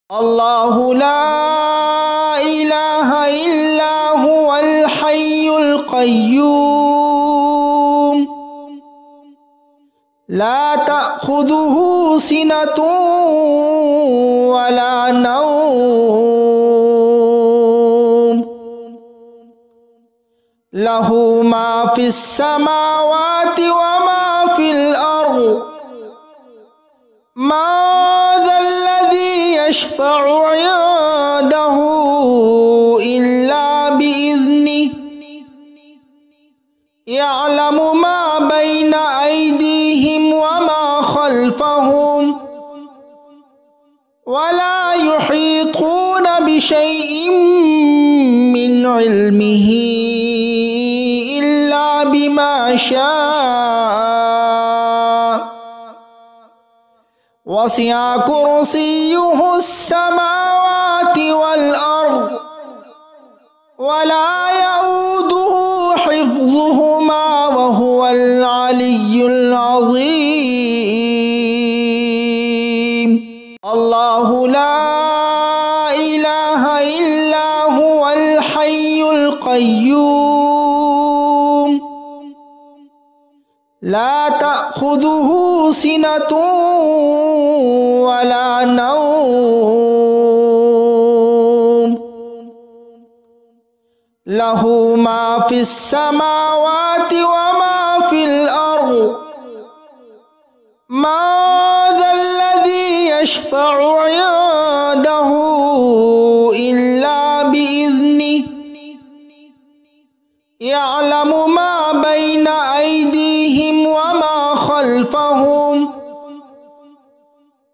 الله لا إله إلا هو الحي القيوم لا تأخذه سنة ولا نوم له ما في السماوات وما في الأرض ما ذا الذي يشفع عنده إلا بإذنه يعلم ما بين أيديهم وما خلفهم ولا يحيطون بشيء من علمه إلا بما شاء وسع كرسيه السماوات والأرض ولا يؤوده حفظهما وهو العلي العظيم الله لا إله إلا هو الحي القيوم لا تأخذه سنة ولا نوم له ما في السماوات وما في الأرض ما ذا الذي يشفع عنده إلا بإذنه يعلم ما بين أيديهم وما خلفهم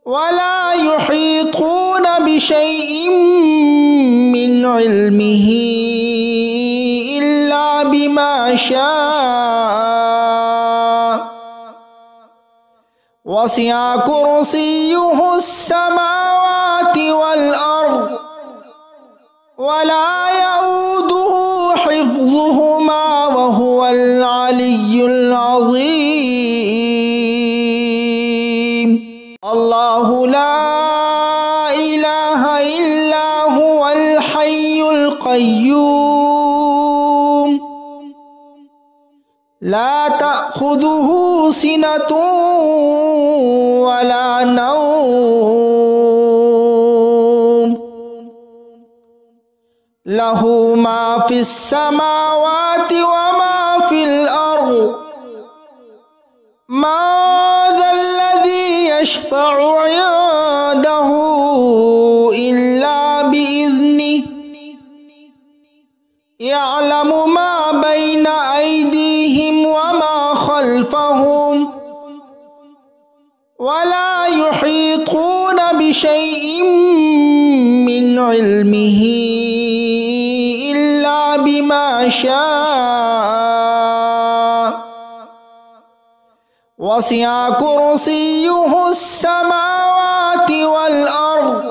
ولا يحيطون بشيء من علمه إلا بما شاء وسع كرسيه السماوات والأرض ولا يؤوده حفظهما وهو العلي العظيم الله لا إله إلا هو الحي القيوم لا تأخذه سنة ولا نوم له ما في السماوات وما في الأرض ما ذا الذي يشفع عنده إلا بإذنه يعلم ما بين أيديهم وما خلفهم ولا يحيطون بشيء من علمه إلا بما شاء وسع كرسيه السماوات والأرض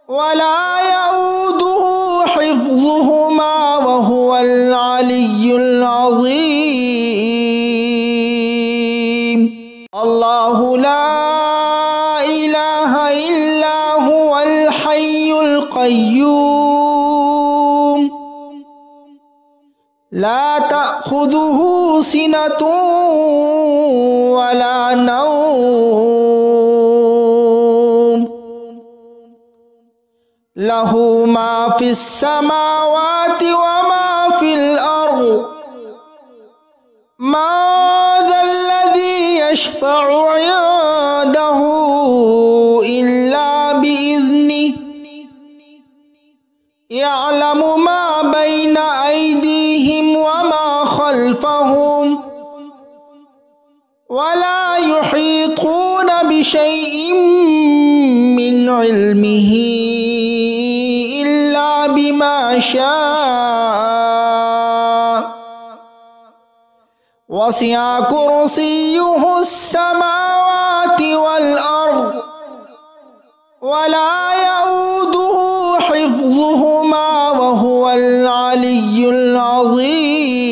ولا يؤوده حفظهما وهو العلي العظيم الله لا إله إلا هو الحي القيوم لا تأخذه سنة ولا نوم له ما في السماوات وما في الأرض ما ذا الذي يشفع عنده إلا بإذنه يعلم ما بين أيديهم وما خلفهم ولا يحيطون بشيء من علمه إلا بما شاء وسع كرسيه السماوات والأرض ولا يؤوده حفظهما وهو العلي العظيم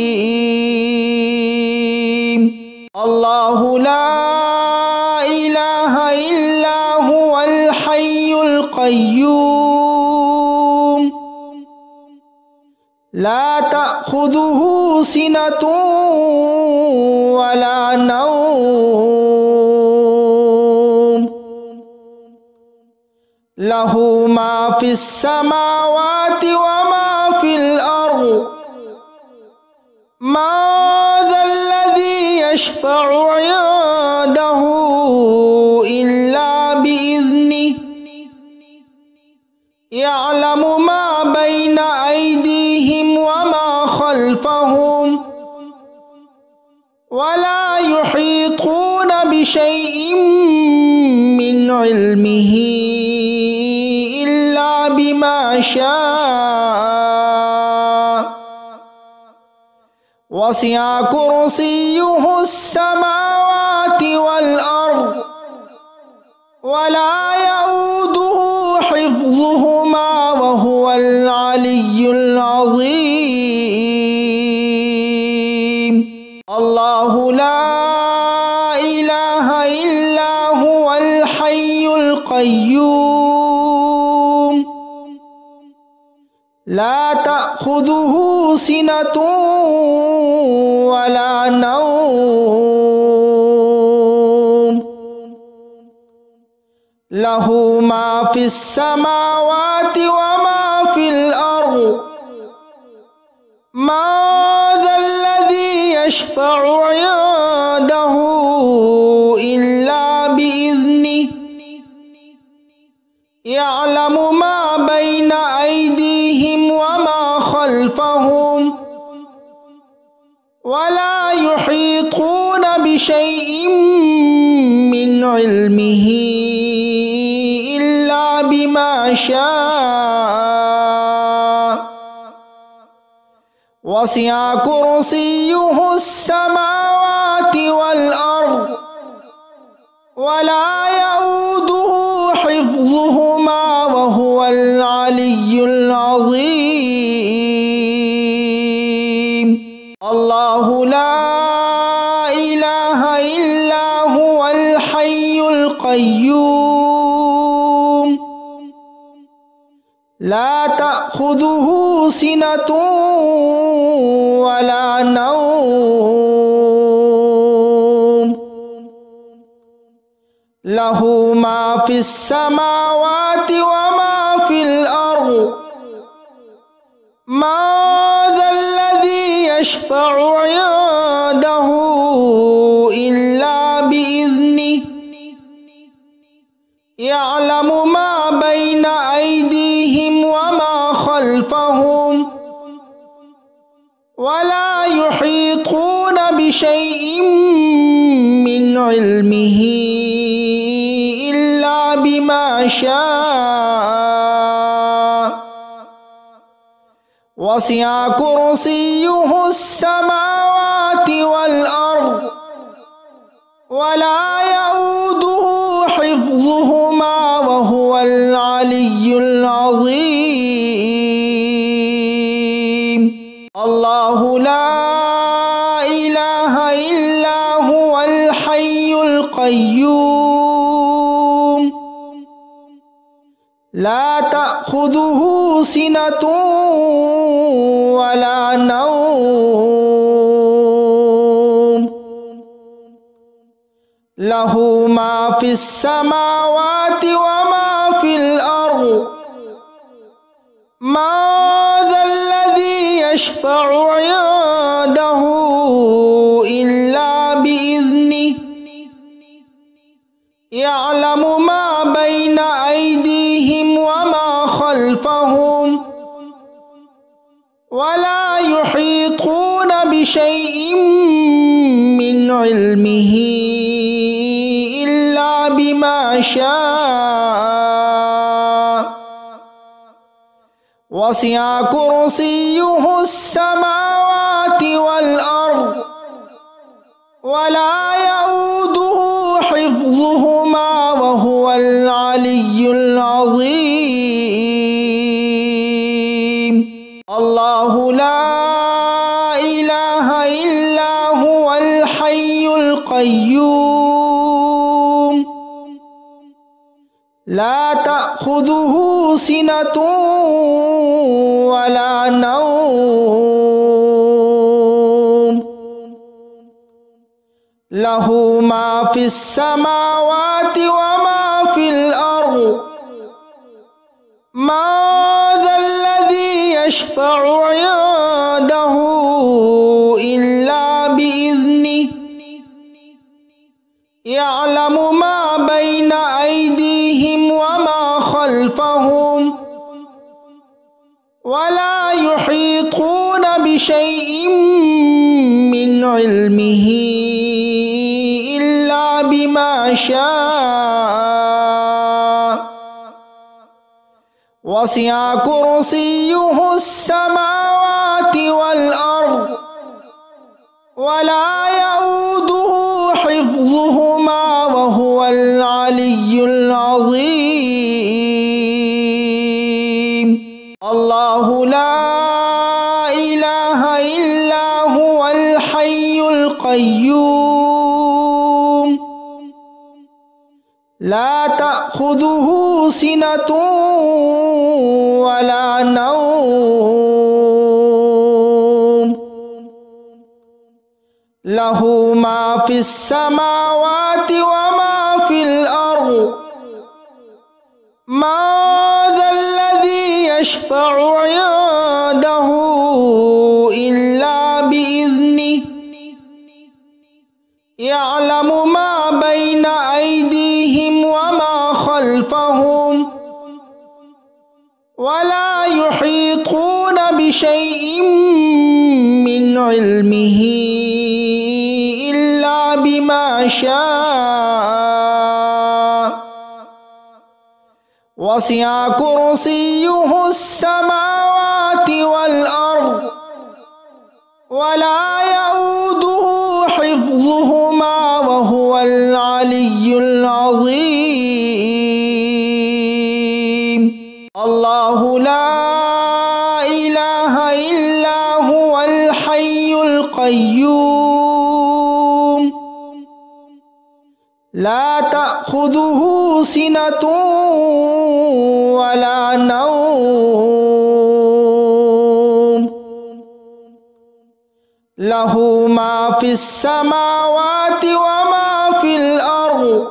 الله لا إله إلا هو الحي القيوم القيوم لا تأخذه سنة ولا نوم له ما في السماوات وما في الأرض ما ذا الذي يشفع عنده إلا بإذنه يعلم ما بين أيديهم وما خلفهم ولا يحيطون بشيء من علمه إلا بما شاء وسع كرسيه السماوات والأرض ولا يؤوده حفظهما وهو العلي العظيم الله لا إله إلا هو الحي القيوم لا تأخذه سنة ولا نوم له ما في السماوات وما في الأرض ما ذا الذي يشفع عنده إلا بإذنه يعلم ما بين أيديهم وما خلفهم ولا يحيطون بشيء من علمه إلا بما شاء وسع كرسيه السماوات والأرض ولا يؤوده حفظهما وهو العلي العظيم الله لا إله إلا هو الحي القيوم لا تأخذه سنة ولا نوم له ما في السماوات وما في الأرض ما ذا الذي يشفع عنده إلا بإذنه يعلم ما بين أيديهم وما خلفهم ولا يحيطون بشيء من علمه إلا بما شاء وسع كرسيه السماوات والأرض ولا يؤوده حفظهما وهو العلي العظيم الله لا إله إلا هو الحي القيوم لا تأخذه سنة ولا نوم له ما في السماوات وما في الأرض ما ذا الذي يشفع عنده إلا بإذنه يعلم ما بين أيديهم وما خلفهم ولا يحيطون بشيء من علمه إلا بما شاء وسع كرسيه السماوات والأرض ولا يؤوده حفظهما وهو العلي العظيم الله لا إله إلا هو الحي القيوم لا تأخذه تأخذه سنة ولا نوم له ما في السماوات وما في الأرض ما ذا الذي يشفع عنده إلا بإذنه يعلم ما بين أيديهم وما خلفهم ولا يحيطون بشيء من علمه إلا بما شاء وسع كرسيه السماوات والأرض ولا يؤوده حفظهما وهو العلي العظيم الله لا إله إلا هو الحي القيوم لا تأخذه سنة ولا نوم له ما في السماوات وما في الأرض ما ذا الذي يشفع عنده إلا بإذنه يعلم ما بين أيديهم وما خلفهم ولا يحيطون بشيء من علمه إلا بما شاء وسع كرسيه السماوات والأرض ولا يؤوده حفظهما وهو العلي العظيم الله لا إله إلا هو الحي القيوم لا تأخذه سنة ولا نوم له ما في السماوات وما في الأرض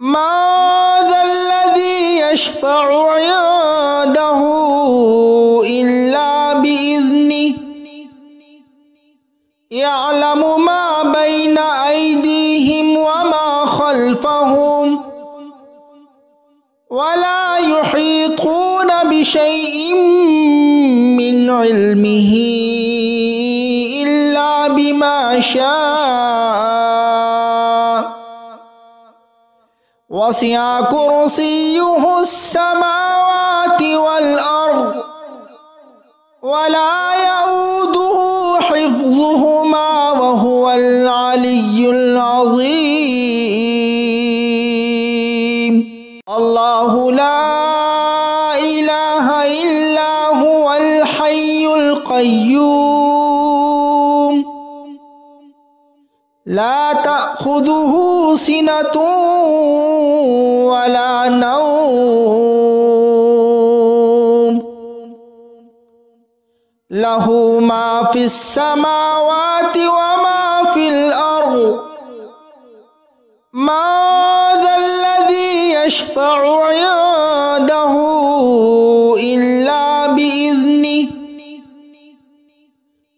ما ذا الذي يشفع عنده إلا بإذنه يعلم ما بين أيديهم وما خلفهم ولا يحيطون بشيء من علمه إلا بما شاء وسع كرسيه السماوات والأرض ولا يؤوده حفظهما وهو العلي العظيم الله لا إله إلا هو الحي القيوم لا تأخذه سنة ولا نوم له ما في السماوات وما في الأرض ما ذا الذي يشفع عنده إلا بإذنه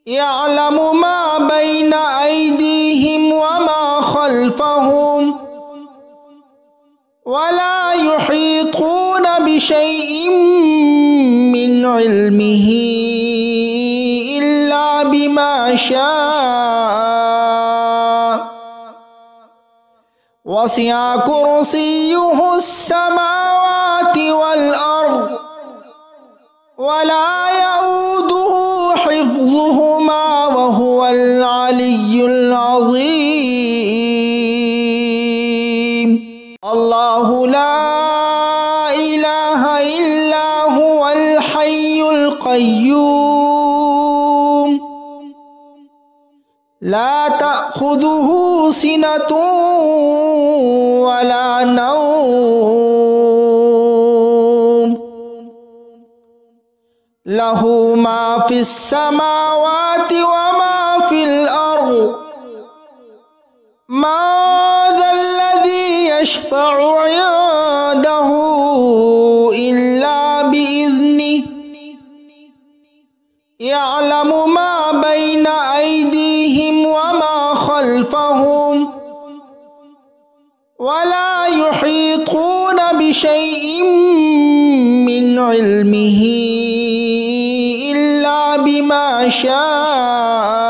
يعلم ما بين أيديهم وما خلفهم ولا يحيطون بشيء من علمه إلا بما شاء وسع كرسيه السماوات والأرض ولا يؤوده حفظهما وهو العلي العظيم الله لا إله إلا هو الحي القيوم لا تأخذه سنة ولا نوم লাহু মা ফিস সামাওয়াতি ওয়া মা ফিল আরদ মা যাল্লাযী ইয়াশফা'ু 'ইনদাহু ইল্লা বিইذনিহি ইয়া'লামু মা বাইনা আইদিহিম ওয়া মা খালফাহুম ওয়া লা ইউহীতুনা বিশাইইন মিন ইলমিহি ইল্লা বিমা শাআ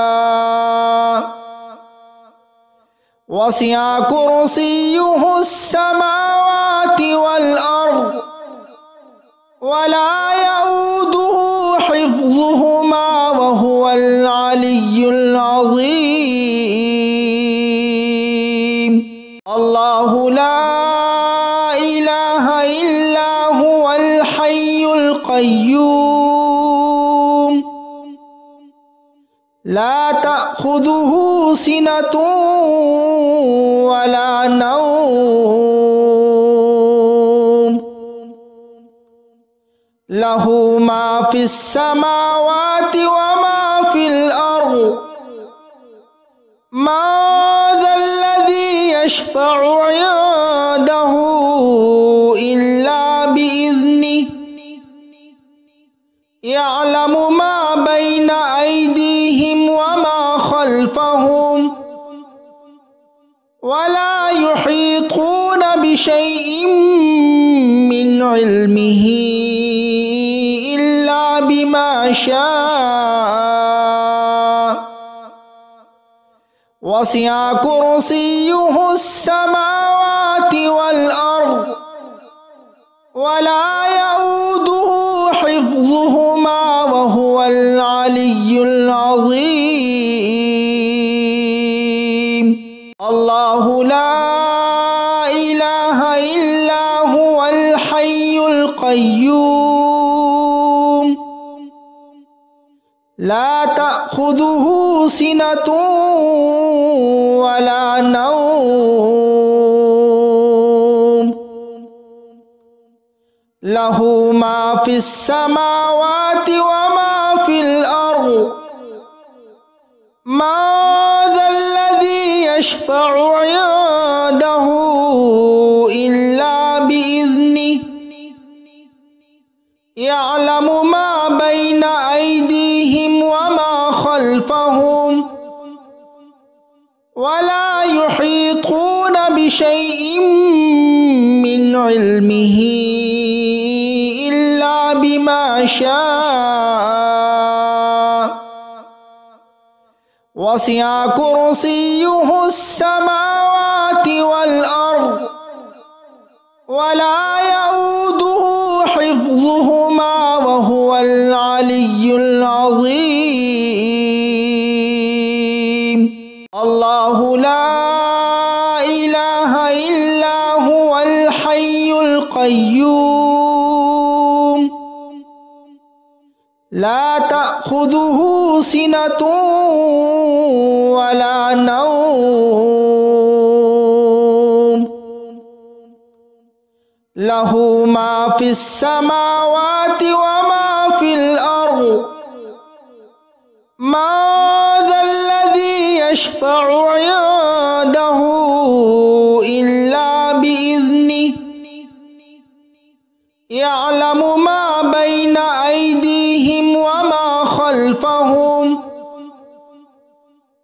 ওয়াসি'a কুরসিয়্যুহুস সামাওয়াতি ওয়াল আরদ ওয়া লা ইয়াউদুহু হিফযুহুমা ওয়া হুয়াল আলিয়্যুল আযীম। আল্লাহু লা ইলাহা ইল্লা হুয়াল হাইয়ুল কাইয়্যুম লা তা'খুযুহু সিনাতুন ওয়া লা নাওম লাহু মা ফিস সামাওয়াতি ওয়া মা ফিল আরদ মা যাল্লাযী ইয়াশফা'ু 'ইনদাহু ইল্লা বিইذনিহি ইয়া'লামু মা বাইনা আইদিহিম ওয়া মা খালফাহুম ওয়া লা ইউহীতুনা বিশাইইন মিন ইলমিহি ইল্লা বিমা শাআ ওয়াসি'a কুরসিয়্যুহুস সামাওয়াতি ওয়াল আরদ ওয়া লা ইয়াউদুহু হিফযুহুমা ওয়া হুয়াল আলিয়্যুল আযীম। আল্লাহু লা ইলাহা ইল্লা হুয়াল হাইয়ুল কাইয়্যুম লা তা'খুযুহু সিনাতুন ওয়া লা নাওম লাহু মা ফিস সামাওয়াতি ওয়া মা ফিল আরদ মা যাল্লাযী ইয়াশফা'ু 'ইনদাহু ইল্লা বিইذনিহি ইয়া'লামু মা বাইনা আইদিহিম ওয়া মা খালফাহুম ওয়া লা ইউহীতুনা বিশাইইন মিন ইলমিহি ইল্লা বিমা শাআ ওয়াসি'a কুরসিয়্যুহুস সামাওয়াতি ওয়াল আরদ ওয়া লা ইয়াউদুহু হিফযুহুমা ওয়া হুয়াল আলিয়্যুল আযীম। আল্লাহু লা ইলাহা ইল্লা হুয়াল হাইয়ুল কাইয়্যুম লা তা'খুযুহু সিনাতুন ওয়া লা নাওম লাহু মা ফিস সামাওয়াতি ওয়া মা ফিল আরদ মা যাল্লাযী ইয়াশফা'ু 'ইনদাহু ইল্লা বিইذনিহি ইয়া'লামু মা বাইনা আইদিহিম ওয়া মা খালফাহুম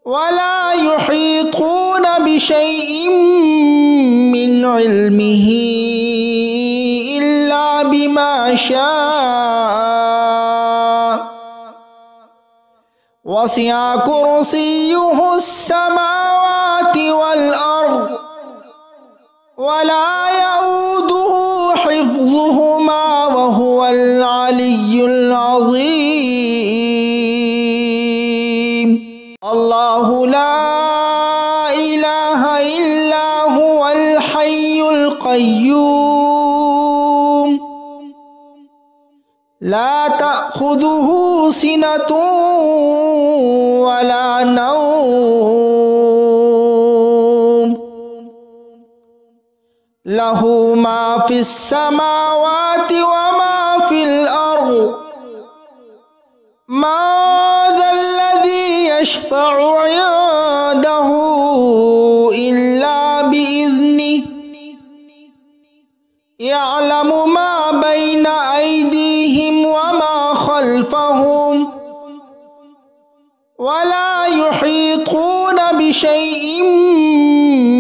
ওয়া লা ইউহীতুনা বিশাইইন মিন ইলমিহি ইল্লা বিমা শাআ ওয়াসি'a কুরসিয়্যুহুস সামাওয়াতি ওয়াল আরদ ওয়া লা ইয়াউদুহু হিফযুহুমা ওয়া হুয়াল আলিয়্যুল আযীম। আল্লাহু লা ইলাহা ইল্লা হুয়াল হাইয়ুল কাইয়্যুম লা তা'খুযুহু সিনাতুন ওয়া লা নাওম লাহু মা ফিস সামাওয়াতি ওয়া মা ফিল আরদ ما ذا الذي يشفع عنده إلا بإذنه يعلم ما بين أيديهم وما خلفهم ولا يحيطون بشيء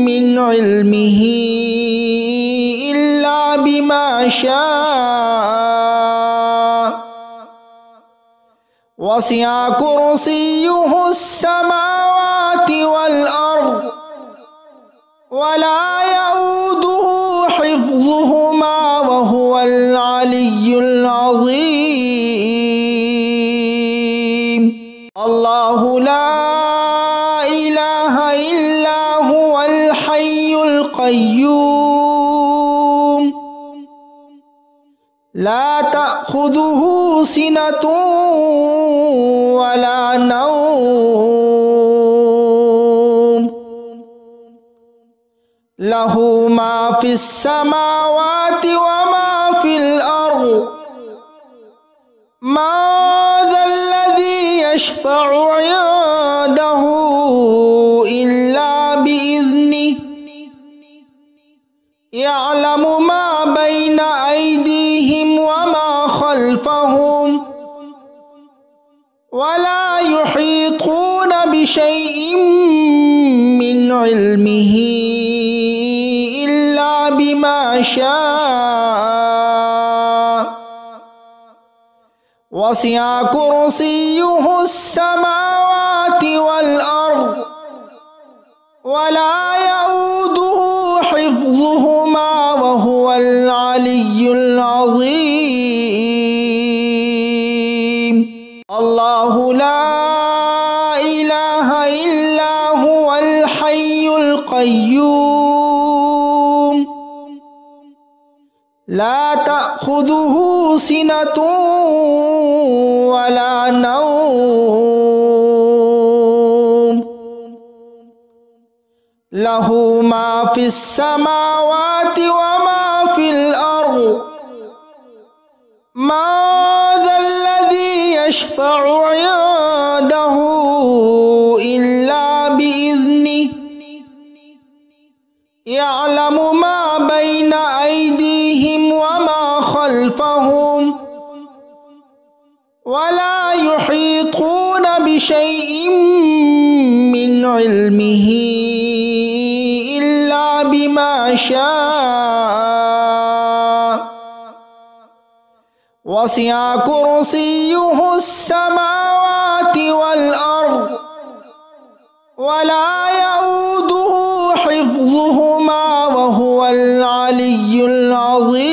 من علمه إلا بما شاء وسع كرسيه السماوات والأرض ولا يؤوده حفظهما وهو العلي العظيم. الله لا إله إلا هو الحي القيوم لا تأخذه سنة ولا نوم له ما في السماوات وما في الأرض ما ذا الذي يشفع عنده إلا بإذنه يعلم ما بين أيديهم وما خلفهم ولا يحيطون بشيء من علمه إلا بما شاء وسع كرسيه السماوات والأرض ولا يؤوده حفظهما وهو العلي العظيم. الله لا إله إلا هو الحي القيوم لا تأخذه سنة ولا نوم له ما في السماوات وما في الأرض ما ذا الذي يشفع عنده إلا بإذنه يعلم ما بين أيديهم وما خلفهم ولا يحيطون بشيء من علمه إلا بما شاء وسع كرسيه السماوات والأرض ولا يؤوده حفظهما وهو العلي العظيم.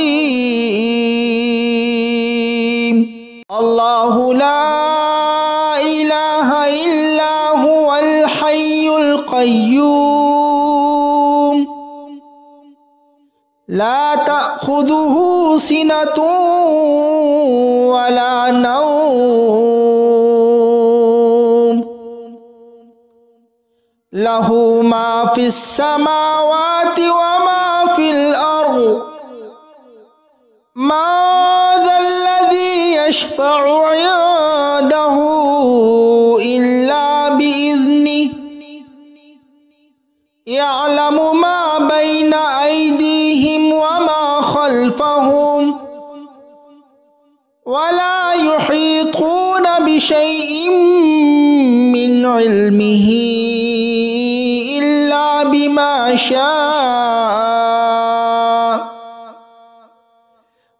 الله لا إله إلا هو الحي القيوم لا تأخذه سنة ولا نوم له ما في السماوات وما في الأرض ما ذا الذي يشفع عنده إلا بإذنه يعلم ما بين أيديهم وما خلفهم ولا يحيطون بشيء من علمه إلا بما شاء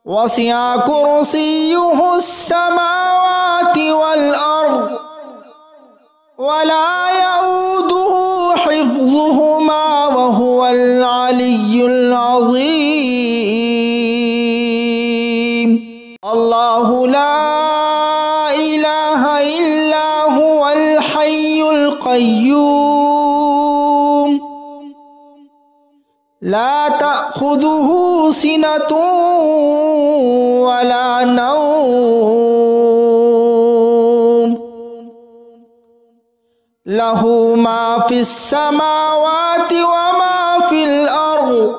وسع كرسيه السماوات والأرض ولا يؤوده حفظهما وهو العلي العظيم. الله لا إله إلا هو الحي القيوم لا تأخذه سنة ولا نوم له ما في السماوات وما في الأرض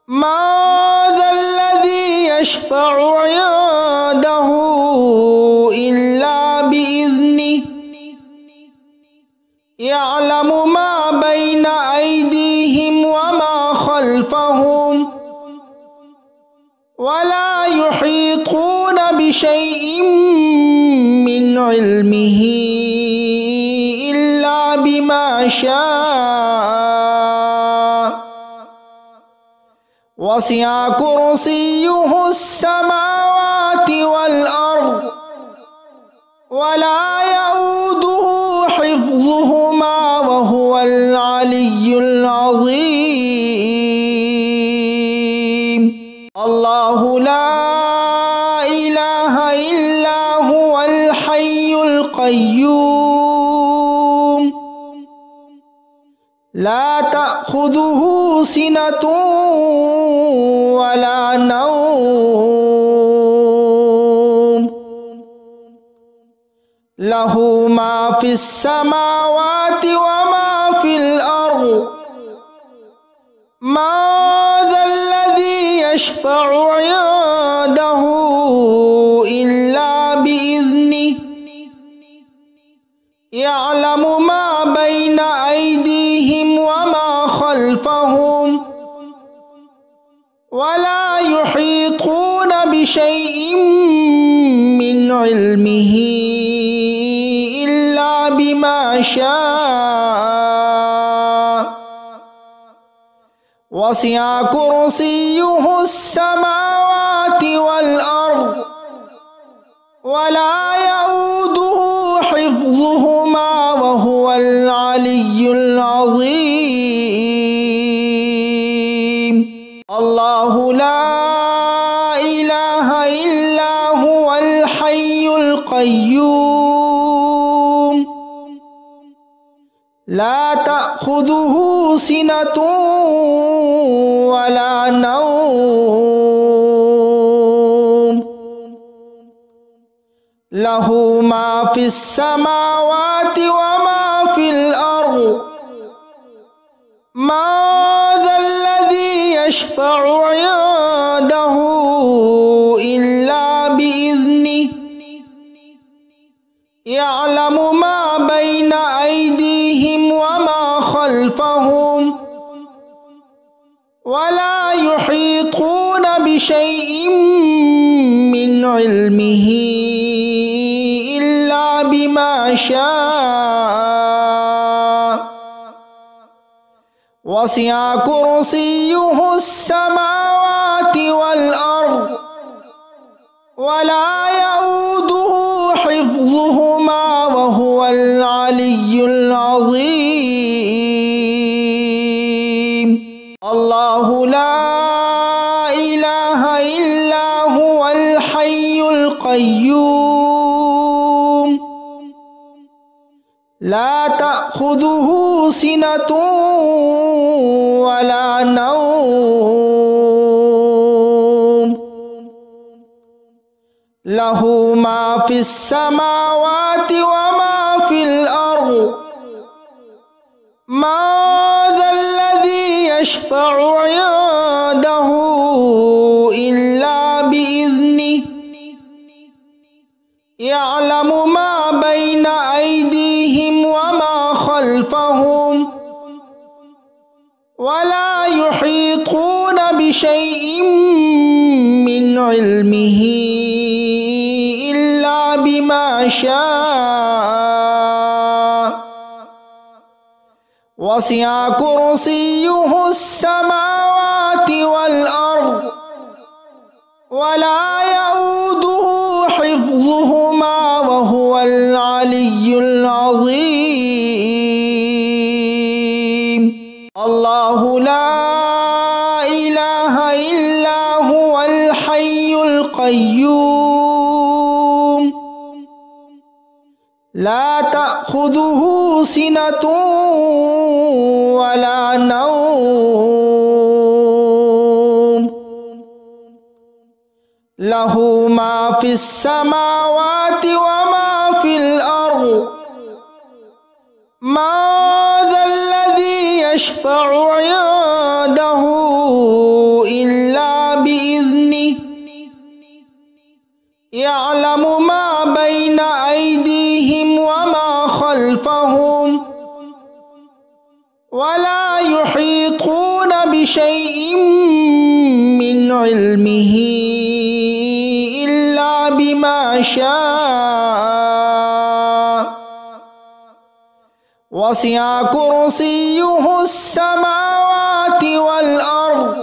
ما ذا الذي يشفع عنده ولا يحيطون بشيء من علمه إلا بما شاء وسع كرسيه السماوات والأرض ولا يؤوده حفظهما وهو العلي العظيم الله لا إله إلا هو الحي القيوم لا تأخذه سنة ولا نوم له ما في السماوات وما في الأرض ما ذا الذي يشفع عنده إلا بإذنه يعلم ما بين أيديهم وما خلفهم ولا يحيطون بشيء من علمه إلا بما شاء وسع كرسيه السماوات والأرض ولا يؤوده حفظهما وهو العلي العظيم الله لا إله إلا هو الحي القيوم لا تأخذه سنة ولا نوم له ما في السماوات وما في الأرض ما ذا الذي يشفع عنده إلا بإذنه يعلم ما بين أيديهم وما خلفهم ولا يحيطون بشيء من علمه إلا بما شاء وسع كرسيه السماوات والأرض ولا يؤوده حفظهما وهو العلي العظيم الله لا إله إلا هو الحي القيوم لا تأخذه سنة ولا نوم له ما في السماوات وما في الأرض ما ذا الذي يشفع عنده إلا بإذنه يعلم ما بين أيديهم وما خلفهم ولا يحيطون بشيء من علمه إلا بما شاء وسع كرسيه السماوات والأرض ولا يؤوده حفظهما وهو العلي العظيم الله لا إله إلا هو الحي القيوم لا تأخذه سنة ولا نوم له ما في السماوات وما في الأرض ما ذا الذي يشفع عنده إلا بإذنه يعلم ما بين أيديهم وما خلفهم ولا يحيطون بشيء من علمه إلا بما شاء وسع كرسيه السماوات والأرض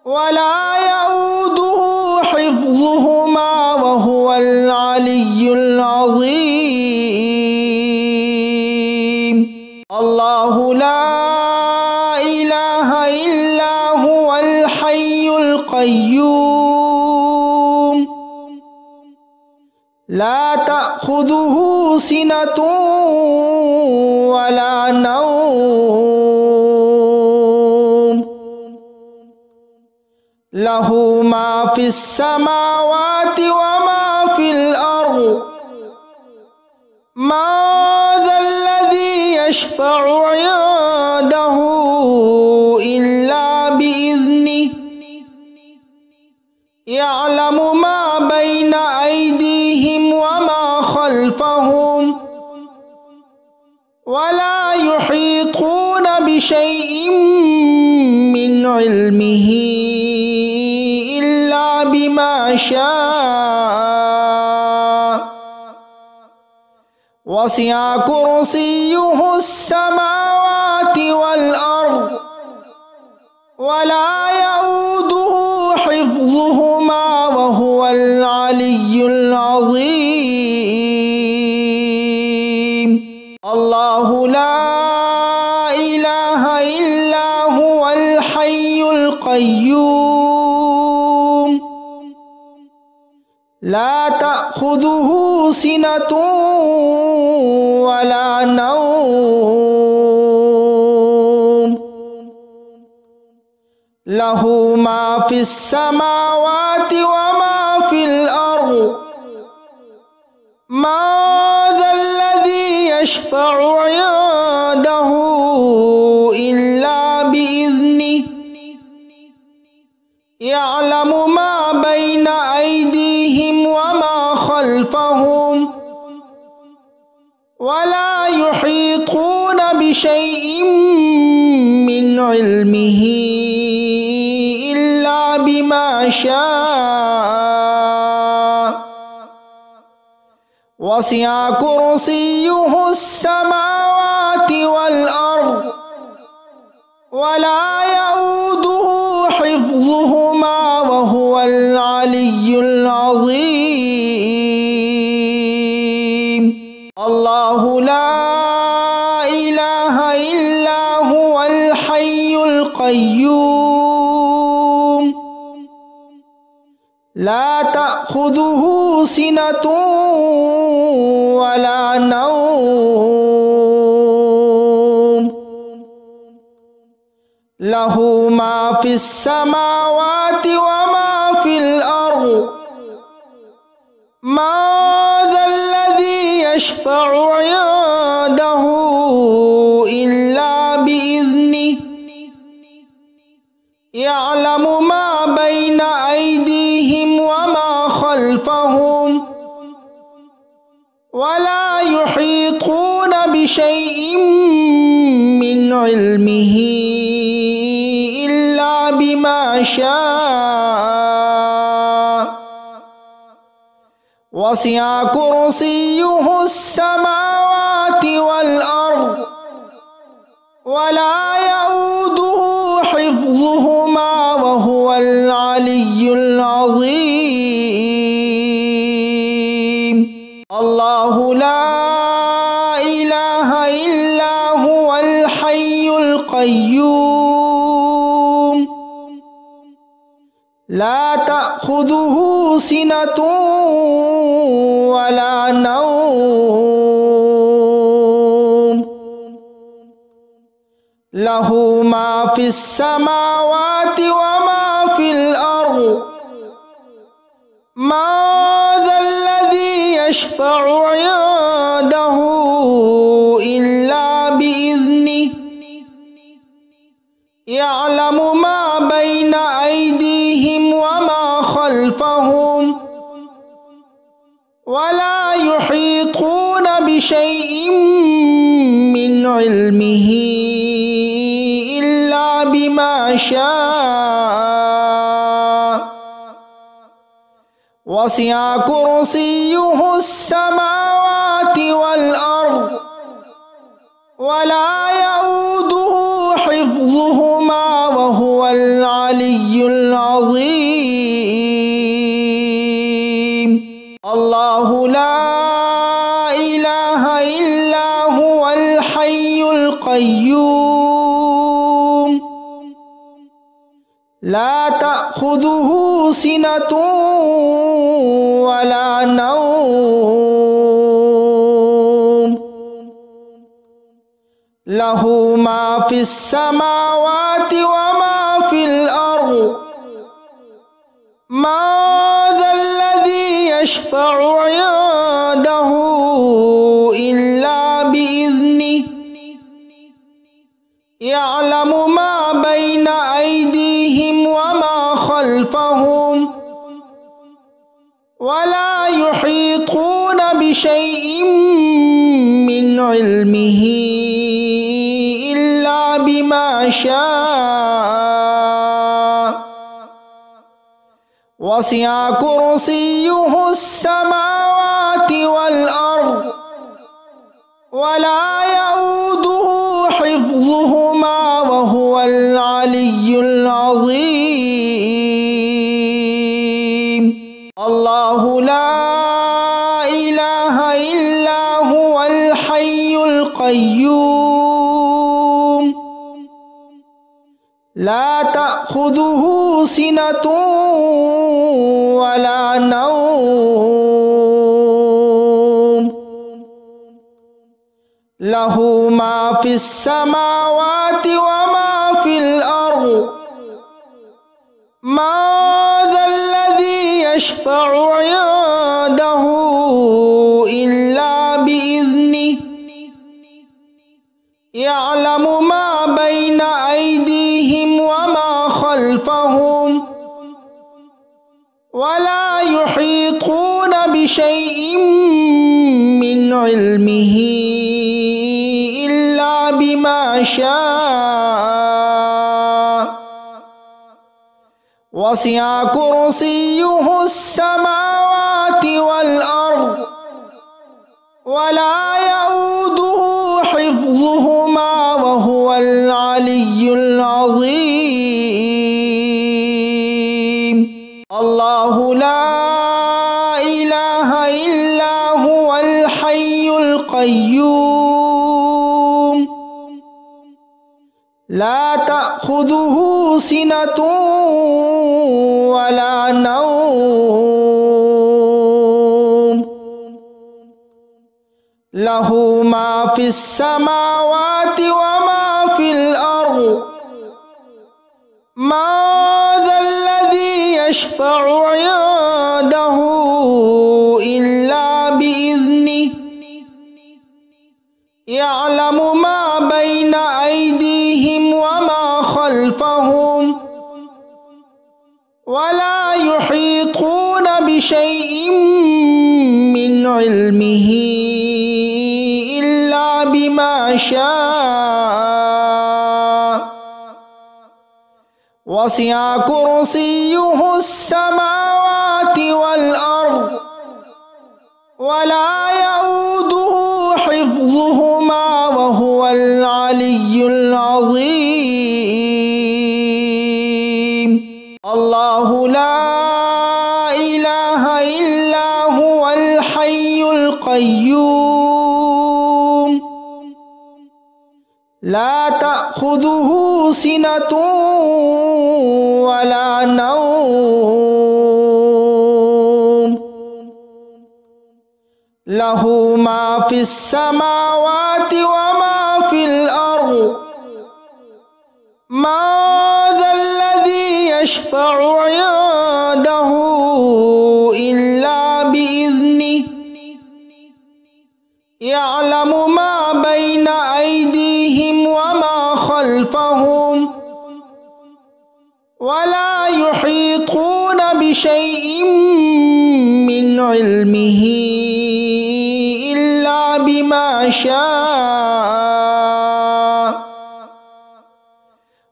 ولا يؤوده حفظهما وهو العلي العظيم الله لا إله إلا هو الحي القيوم لا تأخذه سنة ولا نوم له ما في السماوات وما في الأرض ما ذا الذي يشفع عنده إلا بإذنه يعلم ما بين أيديهم وما خلفهم ولا يحيطون بشيء من علمه إلا بما شاء وسع كرسيه السماوات والأرض ولا يؤوده حفظهما وهو العلي العظيم الله لا إله إلا هو الحي القيوم لا تأخذه سنة ولا نوم له ما في السماوات وما في الأرض ما ذا الذي يشفع عنده إلا بإذنه يعلم ما بين أيديهم وما خلفهم ولا يحيطون بشيء من علمه إلا بما شاء وسع كرسيه السماوات والأرض ولا يؤوده حفظهما وهو العلي العظيم الله لا إله إلا هو الحي القيوم لا تأخذه سنة ولا نوم له ما في السماوات وما في الأرض ما ذا الذي يشفع عنده إلا بإذنه يعلم ما بين أيديهم وما خلفهم ولا يحيطون بشيء من علمه إلا بما شاء وسع كرسيه السماوات والأرض ولا يؤوده حفظهما وهو العلي العظيم الله لا إله إلا هو الحي القيوم لا تأخذه سنة ولا نوم له ما في السماوات وما في الأرض ما ذا الذي يشفع عنده إلا بإذنه يعلم ما بين أيديهم وما خلفهم ولا يحيطون بشيء من علمه إلا بما شاء وسع كرسيه السماوات والأرض ولا يؤوده حفظهما وهو العلي العظيم. الله لا إله إلا هو الحي القيوم لا تأخذه سنة ولا نوم له ما في السماوات وما في الأرض ما ذا الذي يشفع عنده إلا بإذنه يعلم ما بين أيديهم وما خلفهم ولا يحيطون بشيء من علمه إلا بما شاء وسع كرسيه السماوات والأرض ولا يؤوده حفظهما وهو العلي العظيم. الله لا إله إلا هو الحي القيوم لا تأخذه سنة ولا نوم له ما في السماوات وما في الأرض ما ذا الذي يشفع عنده إلا بإذنه يعلم ما بين أيديهم وما خلفهم ولا يحيطون بشيء من علمه إلا بما شاء وسع كرسيه السماوات والأرض ولا يؤوده حفظهما وهو العلي العظيم. الله لا إله إلا هو الحي القيوم لا تأخذه سنة ولا نوم له ما في السماوات وما في الأرض ما ذا الذي يشفع عنده إلا بإذنه يعلم ما بين أيديهم وما خلفهم ولا يحيطون بشيء من علمه إلا بما شاء وسع كرسيه السماوات والأرض ولا يؤوده حفظهما وهو العلي العظيم. الله لا إله إلا هو الحي القيوم لا تأخذه سنة ولا نوم له ما في السماوات وما في الأرض ما ذا الذي يشفع عنده إلا بإذنه يعلم ما بين أيديهم وما خلفهم ولا يحيطون بشيء من علمه إلا بما شاء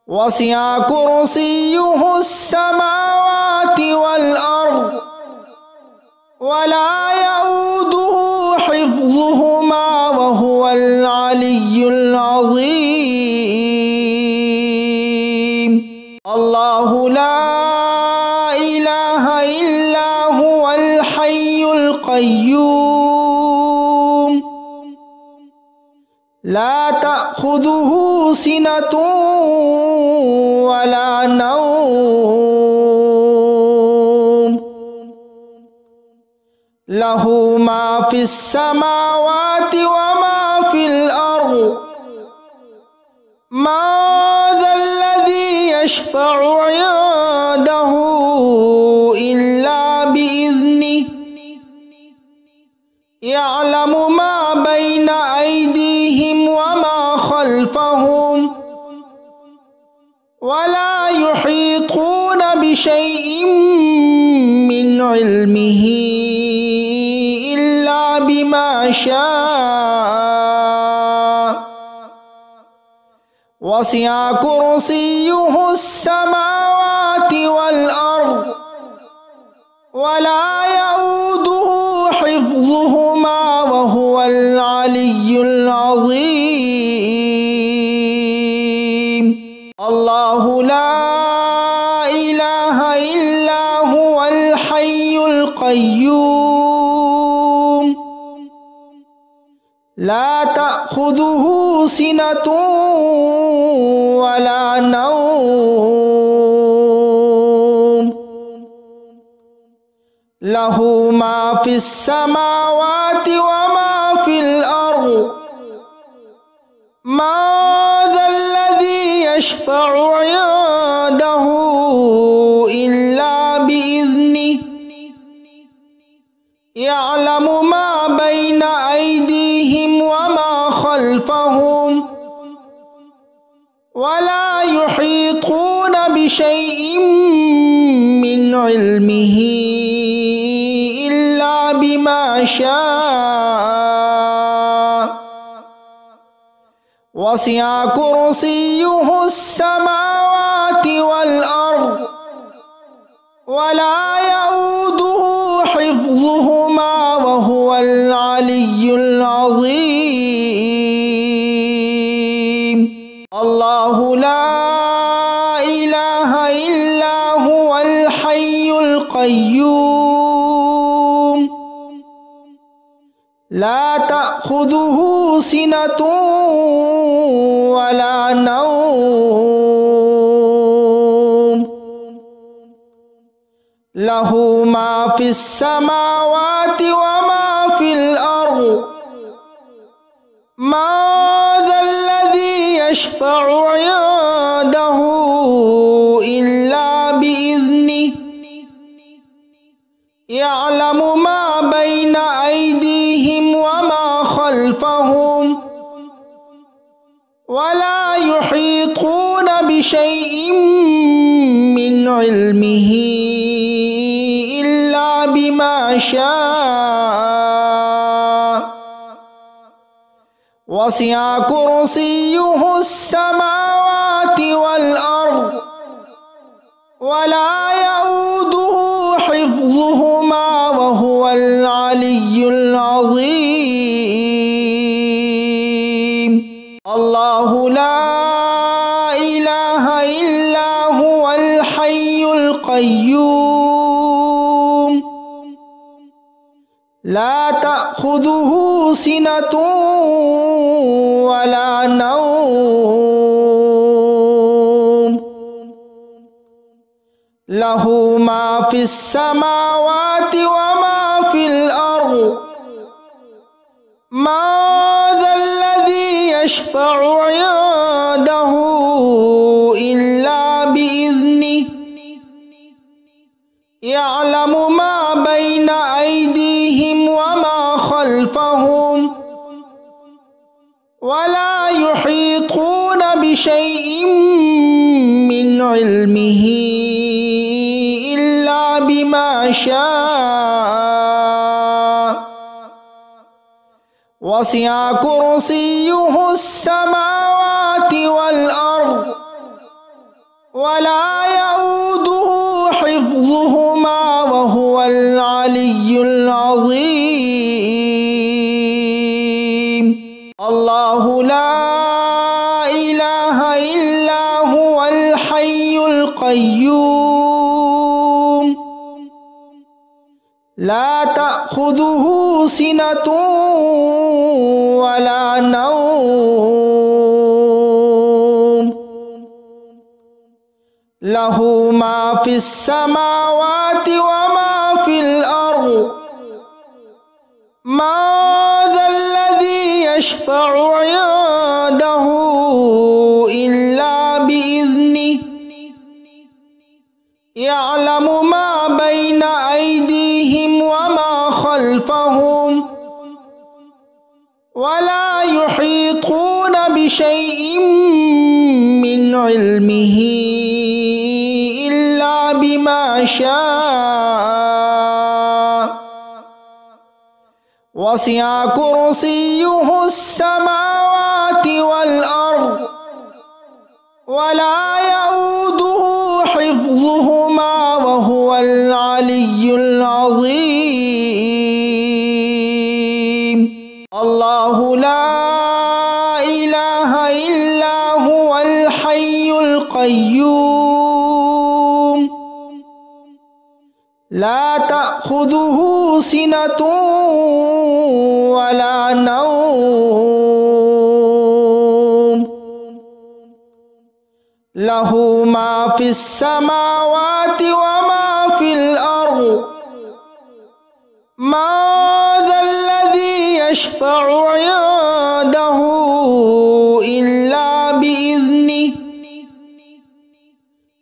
وسع كرسيه السماوات والأرض إله إلا هو الحي القيوم لا تأخذه سنة ولا نوم له ما في السماوات وما في الأرض من ذا الذي يشفع عنده إلا بإذنه يعلم ما بين أيديهم وما خلفهم ولا يحيطون بشيء من علمه إلا بما شاء وسع كرسيه السماوات والأرض ولا يؤوده حفظهما وهو العلي العظيم الله لا إله إلا هو الحي القيوم لا تأخذه سنة ولا نوم له ما في السماوات وما في الأرض من ذا الذي يشفع عنده إلا بإذنه يعلم ما بين أيديهم وما خلفهم ولا يحيطون بشيء من علمه إلا بما شاء وسع كرسيه السماوات والأرض ولا يؤوده حفظهما وهو العلي العظيم الله لا إله إلا هو الحي القيوم لا تأخذه سنة ولا نوم له ما في السماوات وما في الأرض من ذا الذي يشفع عنده إلا بإذنه يعلم ما بين أيديهم وما خلفهم ولا يحيطون بشيء من علمه إلا بما شاء وسع كرسيه السماوات والأرض ولا يؤوده حفظهما وهو العلي العظيم الله لا إله إلا هو الحي القيوم لا تأخذه سنة ولا نوم له ما في السماوات وما في الأرض من ذا الذي يشفع عنده إلا بإذنه يعلم ما بين أيديهم وما خلفهم ولا يحيطون بشيء من علمه إلا بما شاء وسع كرسيه السماوات والأرض ولا يؤوده حفظهما وهو العلي العظيم الله لا إله إلا هو الحي القيوم لا تأخذه سنة ولا نوم له ما في السماوات وما في الأرض ما ذا الذي يشفع عنده إلا بإذنه يعلم ما بين أيديهم وما خلفهم ولا يحيطون بشيء من علمه إلا بما شاء وسع كرسيه السماوات والأرض ولا يؤوده حفظهما وهو العلي العظيم الله لا إله إلا هو الحي القيوم لا تأخذه سنة ولا نوم له ما في السماوات وما في الأرض ما ذا الذي يشفع عنده إلا بإذنه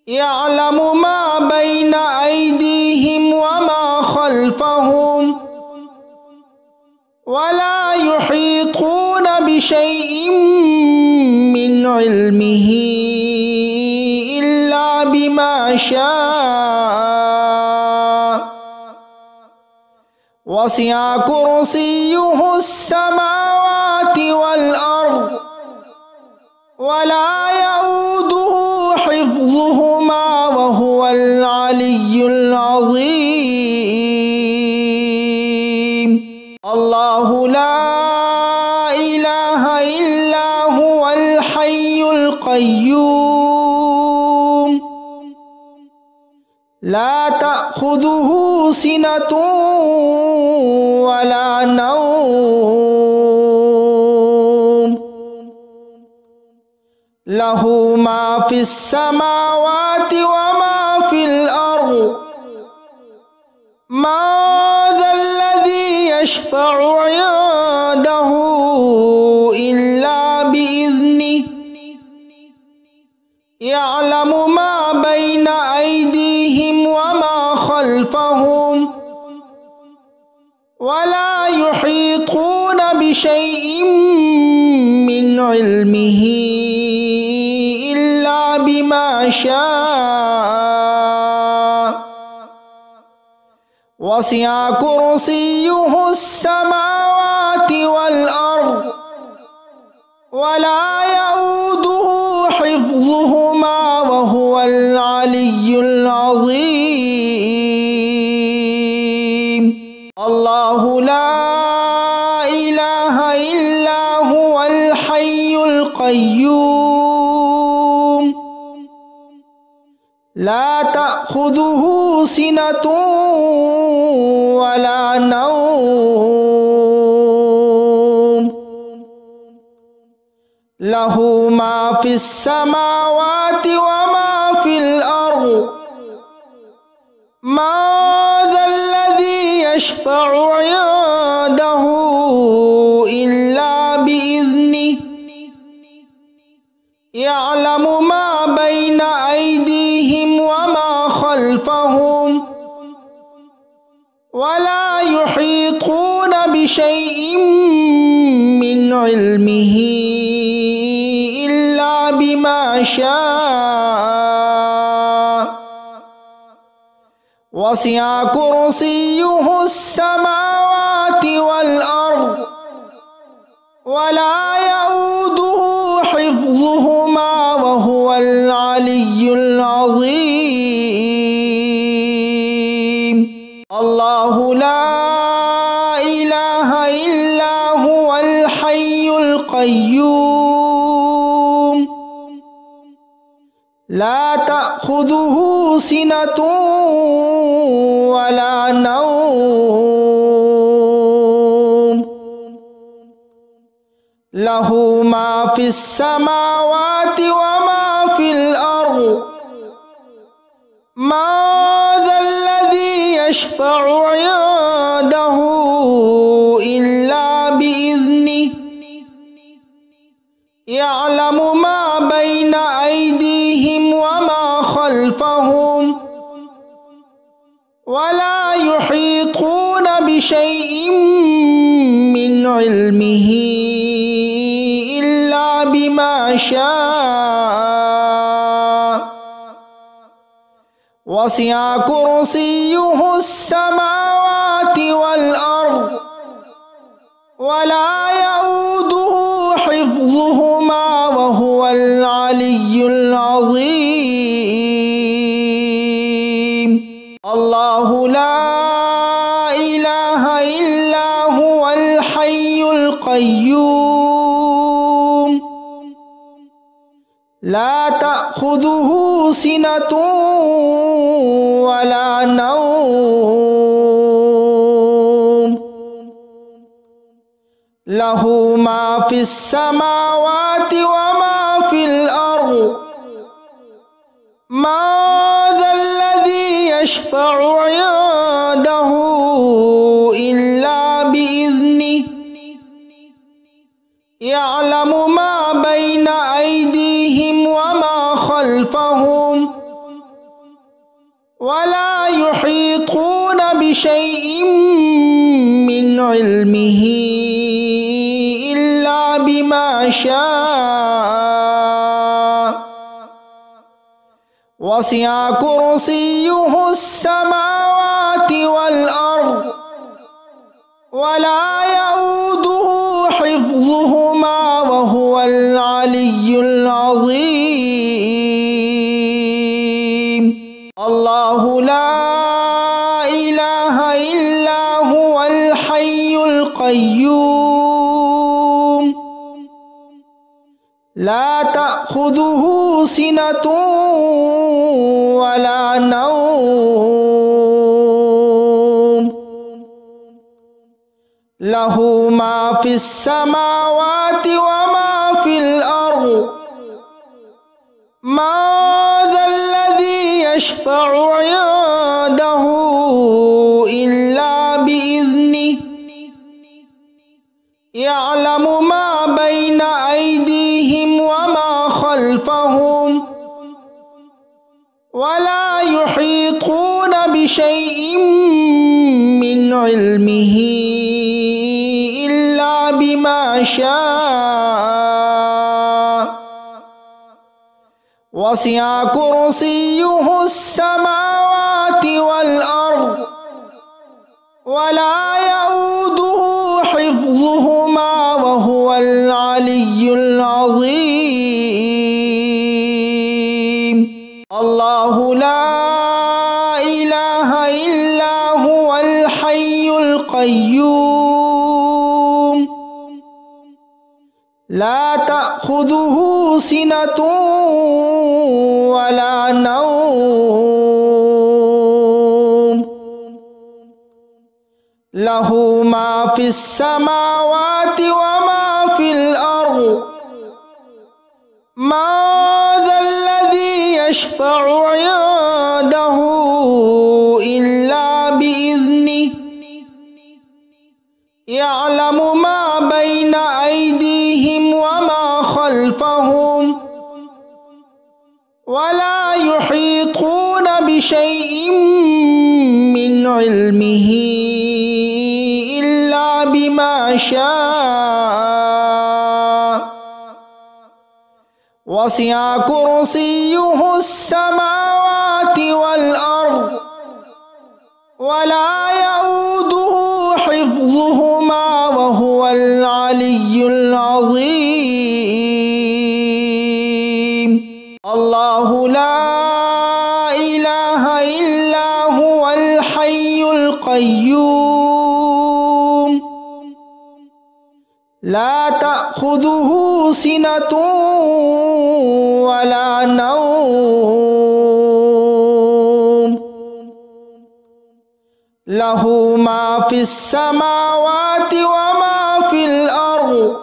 يعلم ما بين أيديهم وما خلفهم ولا يحيطون بشيء من علمه إلا بما شاء وسع كرسيه السماوات والأرض ولا يؤوده حفظهما وهو العلي العظيم الله لا إله إلا هو الحي القيوم لا تأخذه سنة ولا نوم له ما في السماوات وما في الأرض ما ذا الذي يشفع عنده إلا بإذنه يعلم ما بين أيديهم وما خلفهم ولا يحيطون بشيء من علمه إلا بما شاء وسع كرسيه السماوات والأرض ولا يؤوده حفظهما وهو العلي العظيم الله لا إله إلا هو الحي القيوم لا تأخذه سنة ولا نوم له ما في السماوات وما في الأرض ما ذا الذي يشفع عنده إلا بإذنه يعلم ما بين أيديهم وما خلفهم ولا يحيطون بشيء من علمه إلا بما شاء وسع كرسيه السماوات والأرض ولا يؤوده حفظهما وهو العلي العظيم الله لا إله إلا هو الحي القيوم لا تأخذه سنة ولا نوم له ما في السماوات وما في الأرض من ذا الذي يشفع عنده إلا بإذنه يعلم ما بين أيديهم وما خلفهم ولا يحيطون بشيء من علمه إلا بما شاء وسع كرسيه السماوات والأرض ولا يؤوده حفظهما وهو العلي العظيم الله لا إله إلا هو الحي القيوم لا تأخذه سنة ولا نوم له ما في السماوات وما في الأرض من ذا الذي يشفع عنده إلا بإذنه يعلم ما بين أيديهم وما خلفهم ولا يحيطون بشيء من علمه إلا بما شاء وسع كرسيه السماوات والأرض ولا يؤوده حفظهما وهو العلي العظيم الله لا إله إلا هو الحي القيوم لا تأخذه سنة ولا نوم له ما في السماوات وما في الأرض من ذا الذي يشفع عنده إلا بإذنه يعلم ما بين أيديهم وما خلفهم ولا يحيطون بشيء من علمه إلا بما شاء وسع كرسيه السماوات والأرض ولا يؤوده حفظهما وهو العلي العظيم الله لا إله إلا هو الحي القيوم لا تأخذه سنة ولا نوم له ما في السماوات وما في الأرض من ذا الذي يشفع عنده إلا بإذنه يعلم ما بين أيديهم وما خلفهم ولا يحيطون بشيء من علمه إلا بما شاء وسع كرسيه السماوات والأرض ولا يؤوده حفظهما وهو العلي العظيم الله لا إله إلا هو الحي القيوم لا تأخذه سنة ولا نوم له ما في السماوات وما في الأرض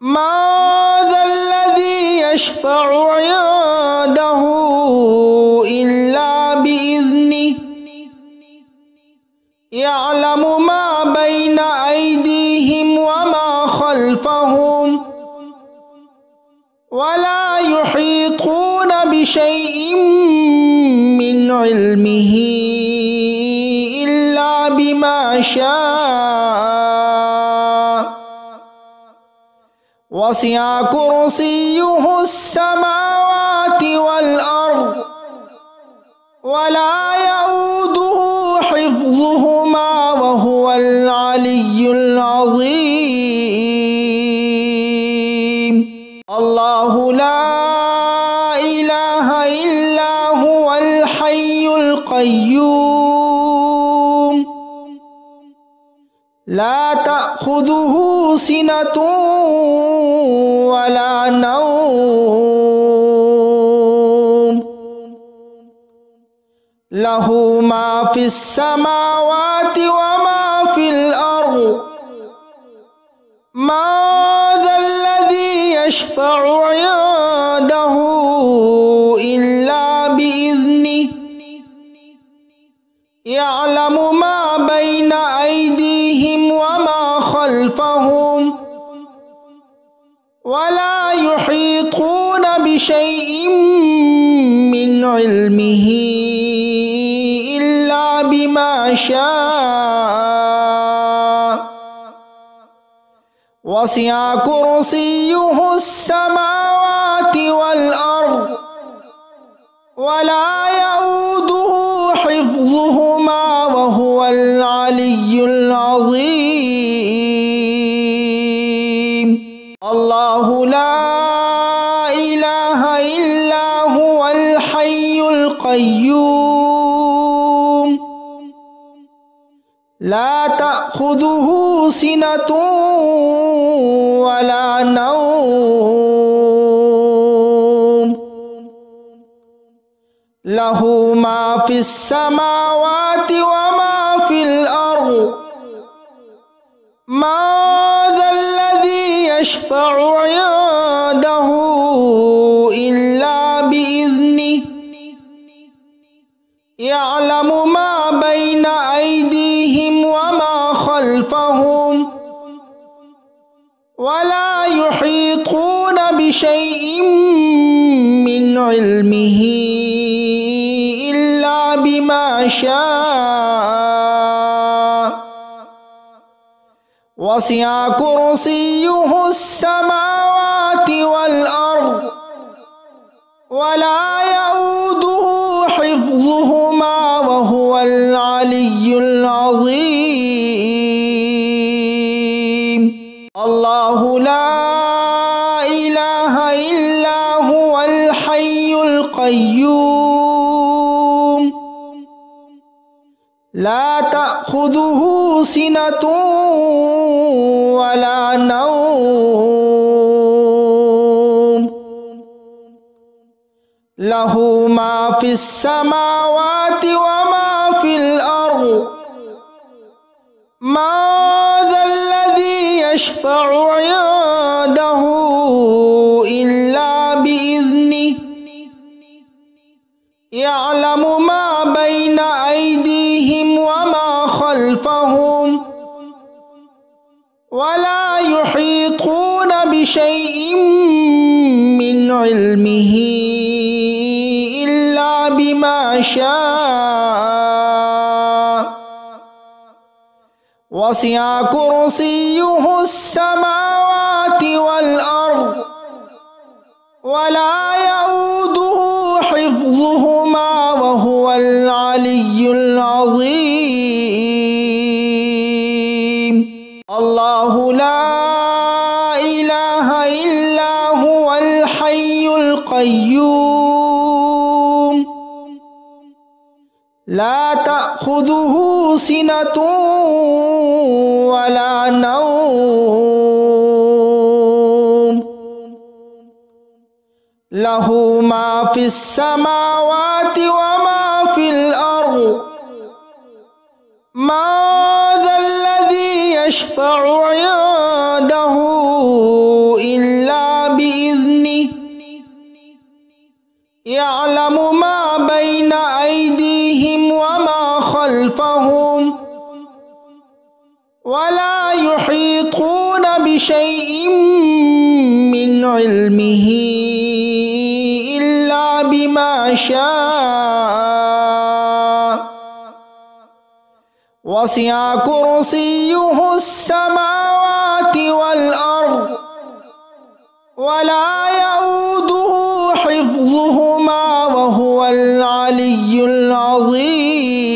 ما ذا الذي يشفع عنده إلا بإذنه يعلم ما بين أيديهم وما خلفهم ولا يحيطون بشيء من علمه إلا بما شاء وسع كرسيه السماوات والأرض ولا يؤوده حفظهما وهو العلي العظيم. الله لا إله إلا هو الحي القيوم لا تأخذه سنة ولا نوم له ما في السماوات وما في الأرض ما ذا الذي يشفع عنده إلا بإذنه يعلم ما بين أيديهم وما خلفهم ولا يحيطون بشيء من علمه إلا بما شاء وسع كرسيه السماوات والأرض ولا يؤوده حفظهما وهو العلي العظيم. الله لا إله إلا هو الحي القيوم لا تأخذه سنة ولا نوم له ما في السماوات وما في الأرض ما ذا الذي يشفع عنده إلا بإذنه يعلم ما بين أيديهم وما خلفهم ولا يحيطون بشيء من علمه إلا بما شاء وسع كرسيه السماوات والأرض ولا يؤوده حفظهما وهو العلي العظيم. الله لا إله إلا هو الحي القيوم لا تأخذه سنة ولا نوم له ما في السماوات وما في الأرض ما ذا الذي يشفع عنده إلا بإذنه يعلم ما بين أيديهم وما خلفهم ولا يحيطون بشيء من علمه إلا بما شاء وسع كرسيه السماوات والأرض ولا يؤوده حفظهما وهو العلي العظيم. الله لا إله إلا هو الحي القيوم لا تأخذه سنة ولا نوم له ما في السماوات وما في الأرض ما ذا الذي يشفع عنده إلا خلفهم ولا يحيطون بشيء من علمه إلا بما شاء وسع كرسيه السماوات والأرض ولا يؤوده حفظهما وهو العلي العظيم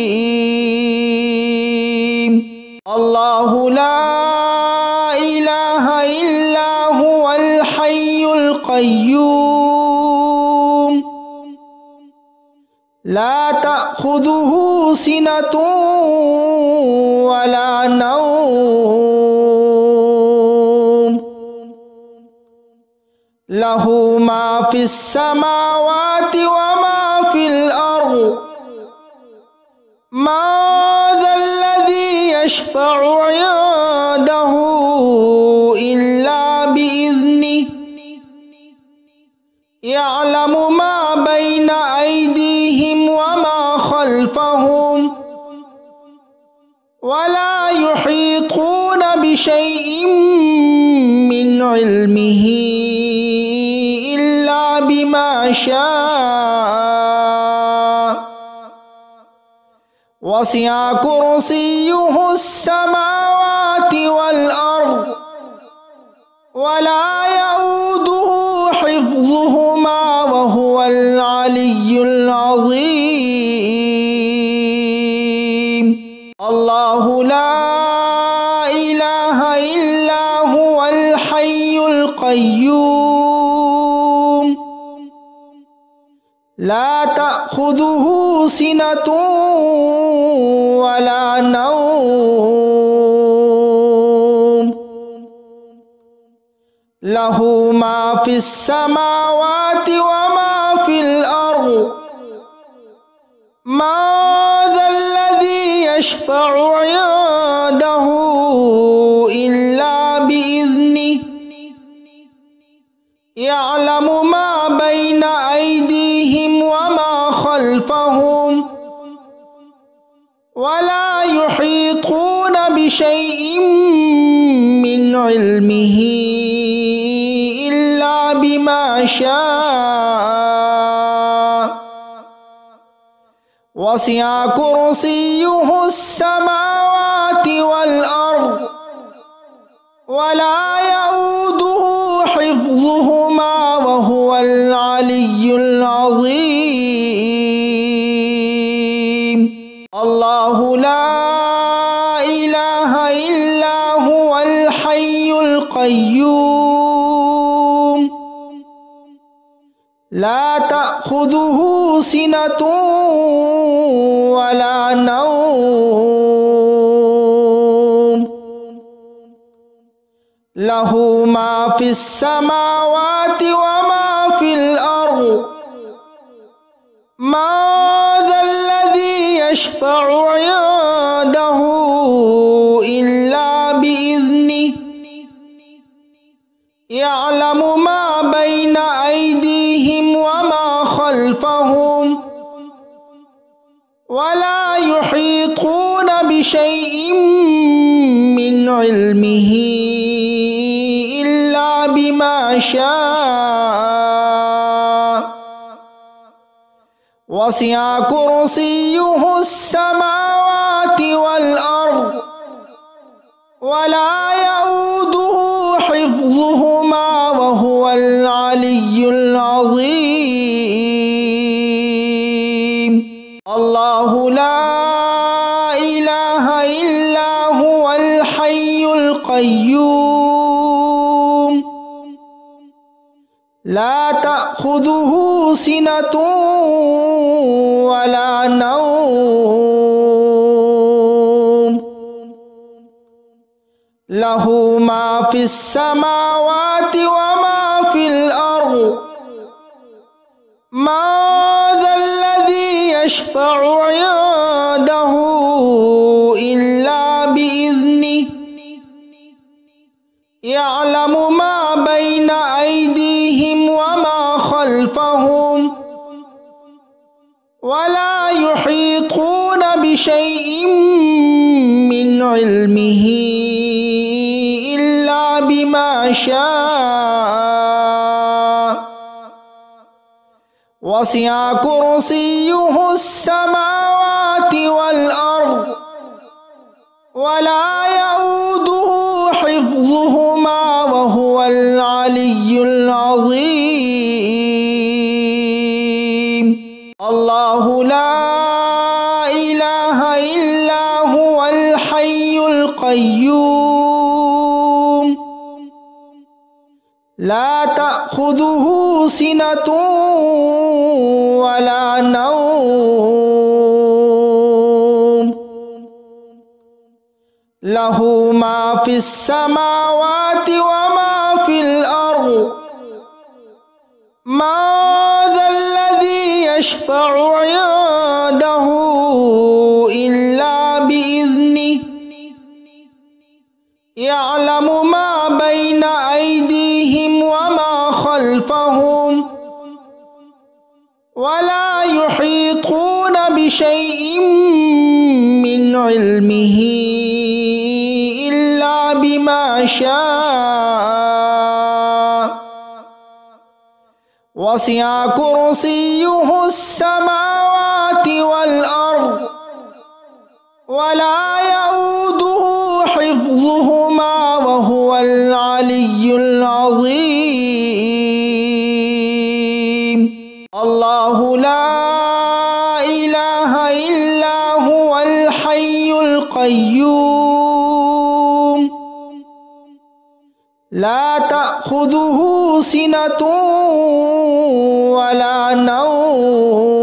الله لا إله إلا هو الحي القيوم لا تأخذه سنة ولا نوم له ما في السماوات وما في الأرض ما ذا الذي يشفع عنده إلا بإذنه يعلم ما بين أيديهم وما خلفهم ولا يحيطون بشيء من علمه إلا بما شاء وسع كرسيه السماوات والأرض ولا يؤوده حفظهما وهو العلي العظيم الله لا إله إلا هو الحي القيوم لا تأخذه سنة ولا نوم له ما في السماوات وما في الأرض ما ذا الذي يشفع عنده إلا بإذنه يعلم ما بين أيديهم وما خلفهم ولا يحيطون بشيء من علمه إلا بما شاء وسع كرسيه السماوات والأرض ولا يؤوده حفظهما وهو العلي العظيم الله لا إله إلا هو الحي القيوم لا تأخذه سنة ولا نوم له ما في السماوات وما في الأرض ما ذا الذي يشفع عنده إلا بإذنه يعلم ما بين أيديهم وما خلفهم ولا يحيطون بشيء من علمه إلا بما شاء وسع كرسيه السماوات والأرض ولا يؤوده حفظهما وهو العلي العظيم الله لا إله إلا هو الحي القيوم لا تأخذه سنة ولا نوم له ما في السماوات وما في الأرض ما ذا الذي يشفع عنده إلا بإذنه يعلم ما بين أيديهم وما خلفهم ولا يحيطون بشيء من علمه إلا بما شاء وسع كرسيه السماوات والأرض ولا يؤوده حفظهما وهو العلي العظيم الله لا إله إلا هو الحي القيوم لا تأخذه سنة ولا نوم له ما في السماوات وما في الأرض ما ذا الذي يشفع عنده إلا بإذنه يعلم ما بين أيديهم وما خلفهم ولا يحيطون بشيء من علمه إلا بما شاء وسع كرسيه السماوات والأرض ولا يؤوده حفظهما وهو العلي العظيم الله لا إله إلا هو الحي القيوم لا تأخذه سنة ولا نوم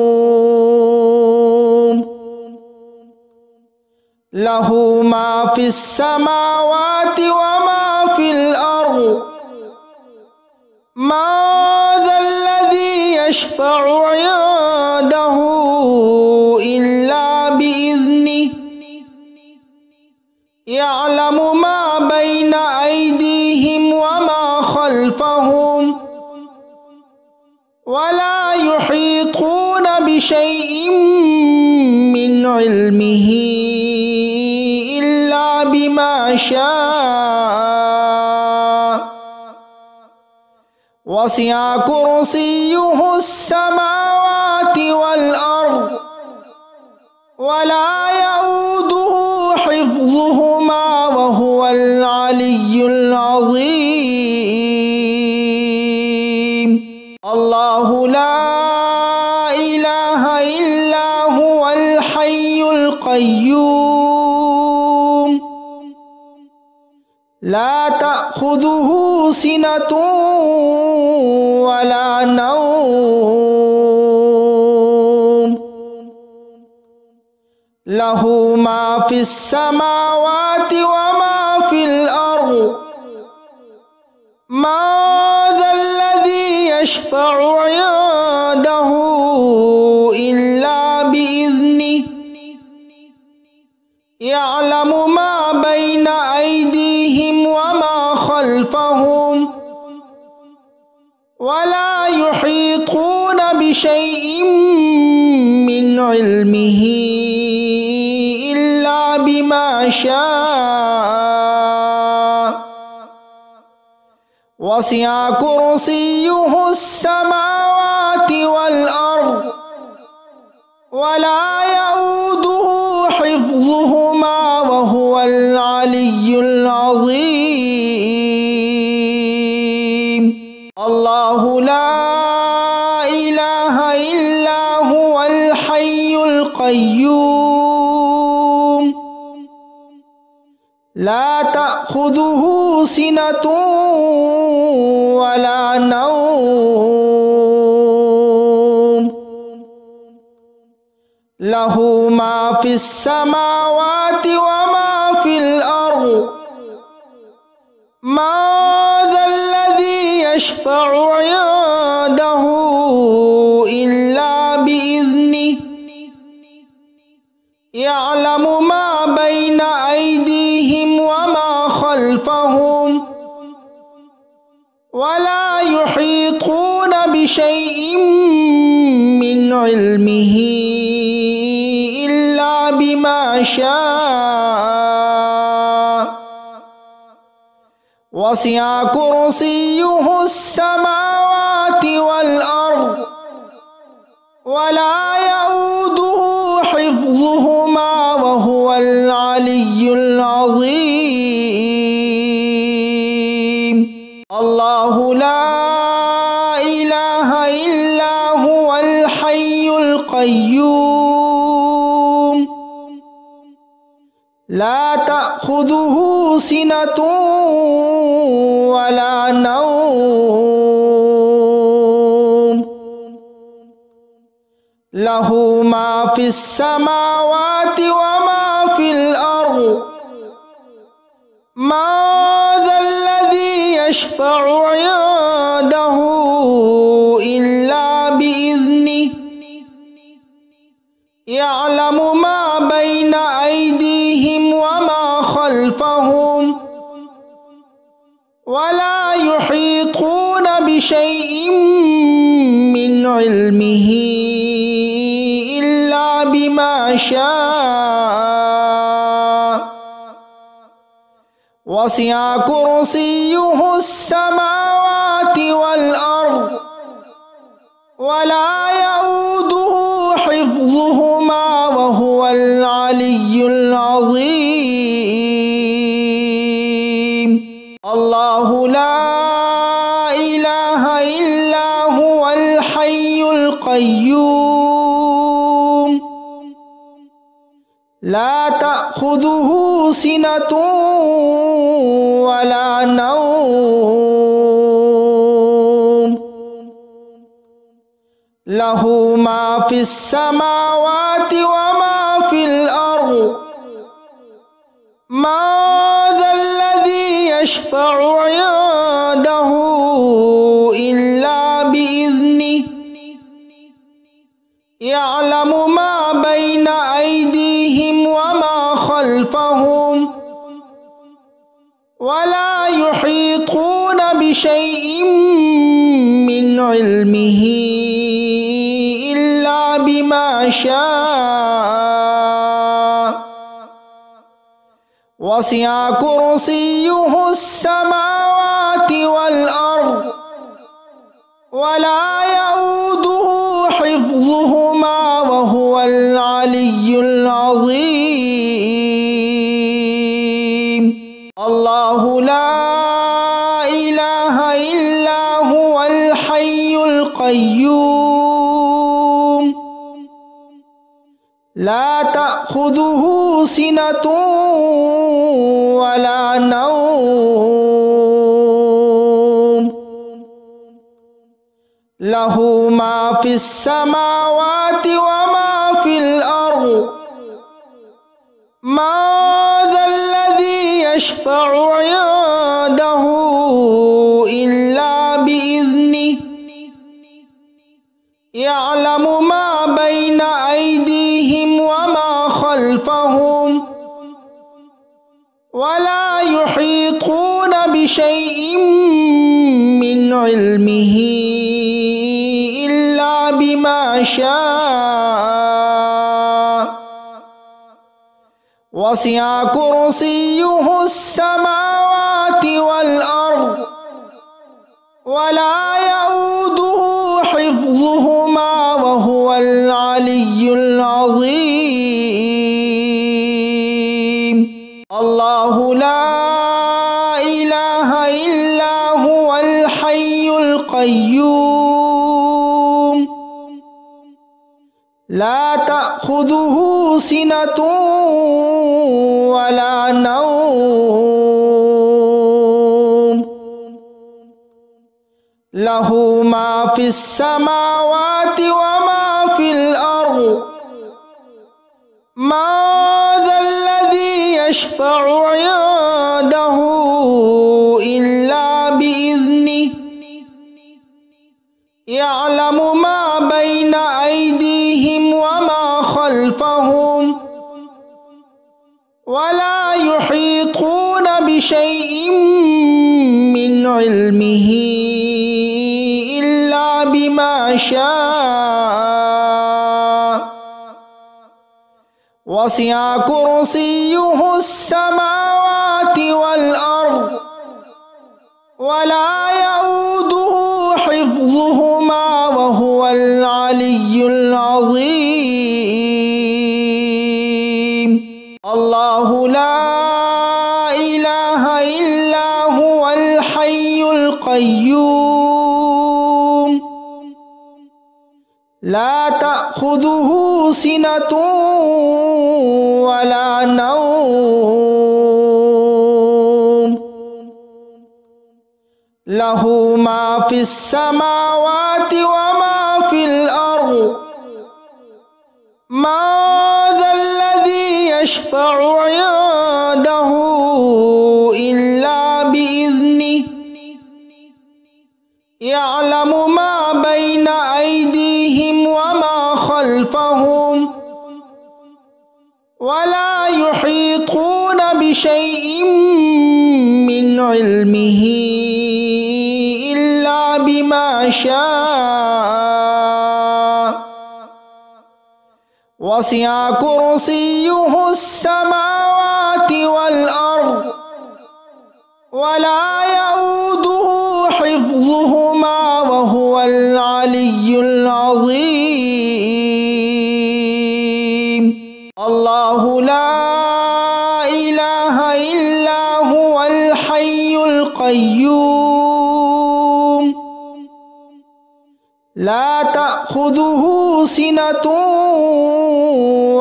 له ما في السماوات وما في الأرض ما ذا الذي يشفع عنده إلا بإذنه يعلم ما بين أيديهم وما خلفهم ولا يحيطون بشيء من علمه إلا بما شاء وسع كرسيه السماوات والأرض ولا يؤوده حفظهما وهو العلي العظيم الله لا إله إلا هو الحي القيوم لا تأخذه سنة ولا نوم له ما في السماوات وما في الأرض ما ذا الذي يشفع عنده إلا بإذنه يعلم ما بين أيديهم وما خلفهم ولا يحيطون بشيء من علمه إلا بما شاء وسع كرسيه السماوات والأرض ولا يؤوده حفظهما وهو العلي العظيم الله لا إله إلا هو الحي القيوم لا تأخذه سنة ولا نوم له ما في السماوات وما في الأرض ما ذا الذي يشفع عنده إلا بإذنه يعلم ما بين أيديهم وما خلفهم ولا يحيطون بشيء من علمه إلا بما بما شاء وسع كرسيه السماوات والأرض ولا يؤوده حفظهما وهو العلي العظيم. الله لا إله إلا هو الحي القيوم لا تأخذه سنة ولا نوم له ما في السماوات وما في الأرض ما ذا الذي يشفع عنده إلا بإذنه يعلم ما بين أيديهم وما خلفهم ولا يحيطون بشيء من علمه إلا بما شاء وسع كرسيه السماوات والأرض ولا يؤوده حفظهما وهو العلي العظيم. الله لا إله إلا هو الحي القيوم لا تأخذه سنة ولا نوم له ما في السماوات وما في الأرض ما ذا الذي يشفع عنده إلا بإذنه يعلم ما بين أيديهم وما خلفهم ولا يحيطون بشيء من علمه إلا بما شاء وسع كرسيه السماوات والأرض ولا يؤوده حفظهما وهو العلي العظيم. الله لا إله إلا هو الحي القيوم لا تأخذه سنة ولا نوم له ما في السماوات وما في الأرض ما ذا الذي يشفع عنده إلا بإذنه يعلم ما بين أيديهم وما خلفهم ولا يحيطون بشيء من علمه إلا بما شاء وسع كرسيه السماوات والأرض ولا يؤوده حفظهما وهو العلي العظيم. الله لا إله إلا هو الحي القيوم لا تأخذه سنة ولا نوم له ما في السماوات وما في الأرض ما ذا الذي يشفع عنده إلا بإذنه يعلم ما بين أيديهم وما خلفهم ولا يحيطون بشيء من علمه إلا بما شاء وسع كرسيه السماوات والأرض ولا يؤوده حفظهما وهو العلي العظيم الله لا إله إلا هو الحي القيوم لا تأخذه سنة ولا نوم له ما في السماوات وما في الأرض ما ذا الذي يشفع عنده إلا بإذنه يعلم ما بين أيديهم وما خلفهم ولا يحيطون بشيء من علمه إلا بما شاء وسع كرسيه السماوات والأرض ولا يؤوده حفظهما وهو العلي العظيم الله لا إله إلا هو الحي القيوم لا تأخذه سنة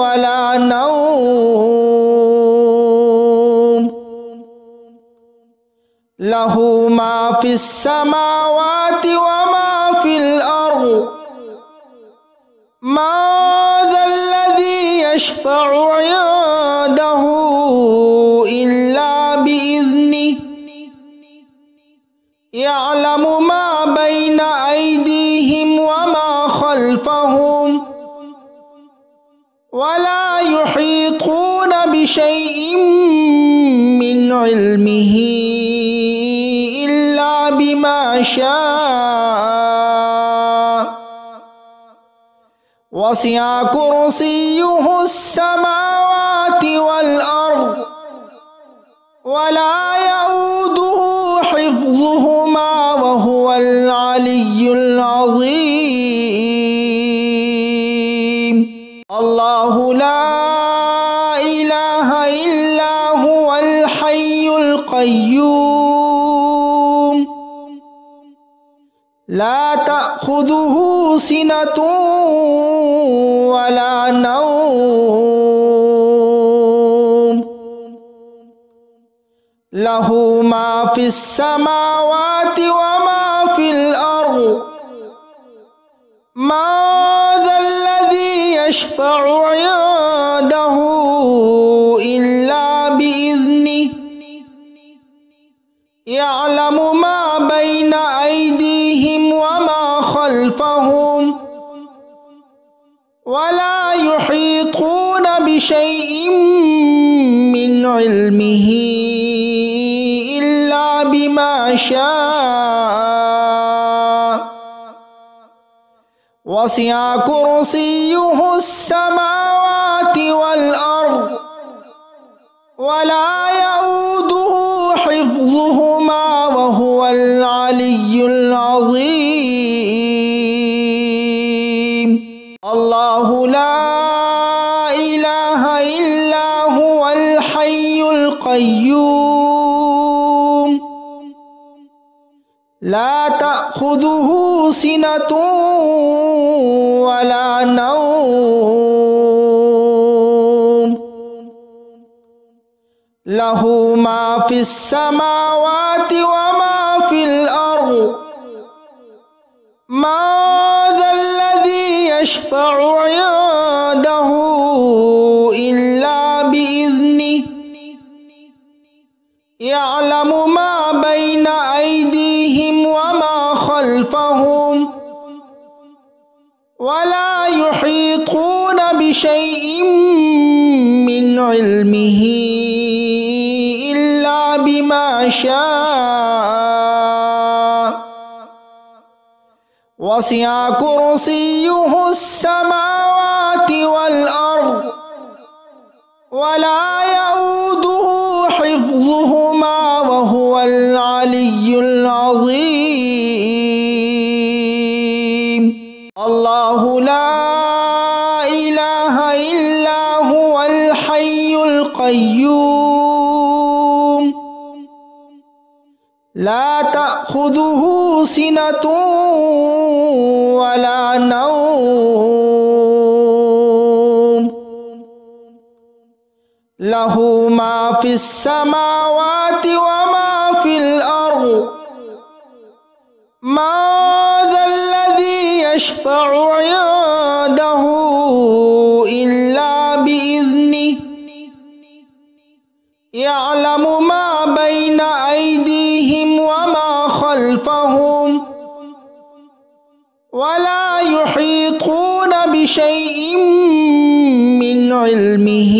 ولا نوم له ما في السماوات وما في الأرض ما ذا الذي يشفع عنده إلا بإذنه يعلم ما بين أيديهم وما خلفهم ولا يحيطون بشيء من علمه إلا بما شاء وسع كرسيه السماوات والأرض ولا يؤوده حفظهما وهو العلي العظيم الله لا إله إلا هو الحي القيوم لا تأخذه سنة ولا نوم له ما في السماوات وما في الأرض ما ذا الذي يشفع عنده إلا بإذنه يعلم ما بين أيديهم وما خلفهم ولا يحيطون بشيء من علمه إلا بما شاء وسع كرسيه السماوات والأرض ولا يؤوده حفظهما وهو العلي العظيم الله لا إله إلا هو الحي القيوم لا تأخذه سنة ولا نوم له ما في السماوات وما في الأرض ما ذا الذي يشفع عنده إلا بإذنه يعلم ما بين أيديهم وما خلفهم ولا يحيطون بشيء من علمه إلا بما شاء وسع كرسيه السماوات والأرض ولا يؤوده حفظهما وهو العلي العظيم. الله لا إله إلا هو الحي القيوم لا تأخذه سنة ولا نوم له ما في السماوات وما في الأرض ما ذا الذي يشفع عنده إلا بإذنه يعلم ما بين أيديهم وما خلفهم ولا يحيطون بشيء من علمه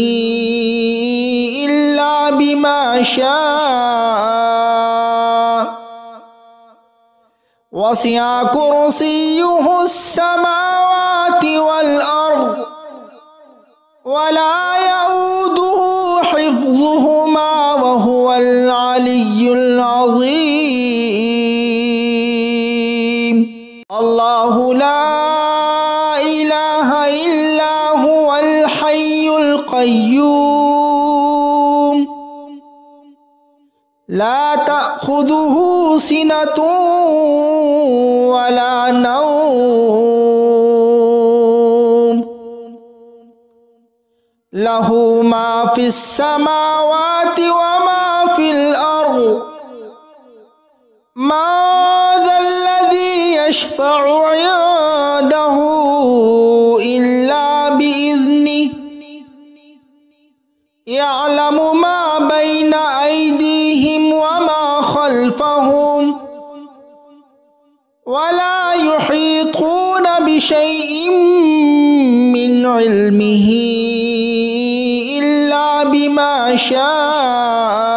إلا بما شاء وسع كرسيه السماوات والأرض ولا يؤوده حفظهما وهو العلي العظيم. الله لا إله إلا هو الحي القيوم لا تأخذه سنة ولا نوم له ما في السماوات وما في الأرض ما ذا الذي يشفع عنده إلا بإذنه يعلم ما بين أيديهم وما خلفهم ولا يحيطون بشيء من علمه إلا بما شاء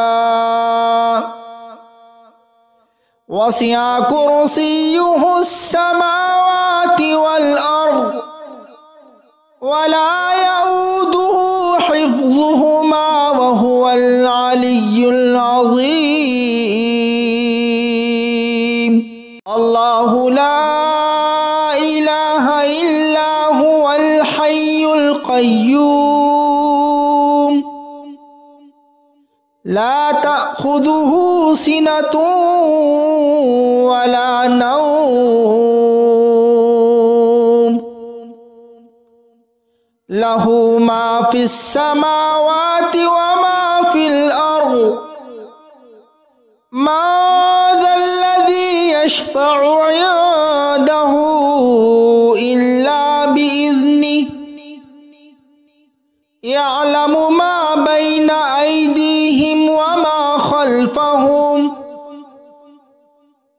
وسع كرسيه السماوات والأرض ولا يؤوده حفظهما وهو العلي العظيم. الله لا إله إلا هو الحي القيوم لا تأخذه سنة ولا نوم له ما في السماوات وما في الأرض ما ذا الذي يشفع عنده إلا بإذنه يعلم ما بين أيديهم وما خلفهم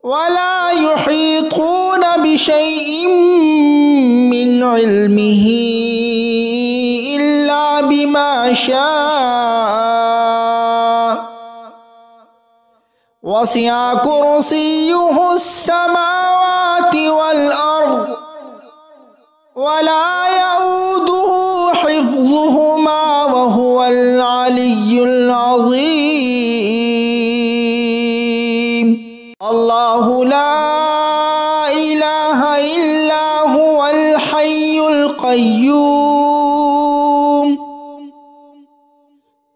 ولا يحيطون بشيء من علمه إلا بما شاء وسع كرسيه السماوات والأرض ولا يؤوده حفظهما وهو العلي العظيم. الله لا إله إلا هو الحي القيوم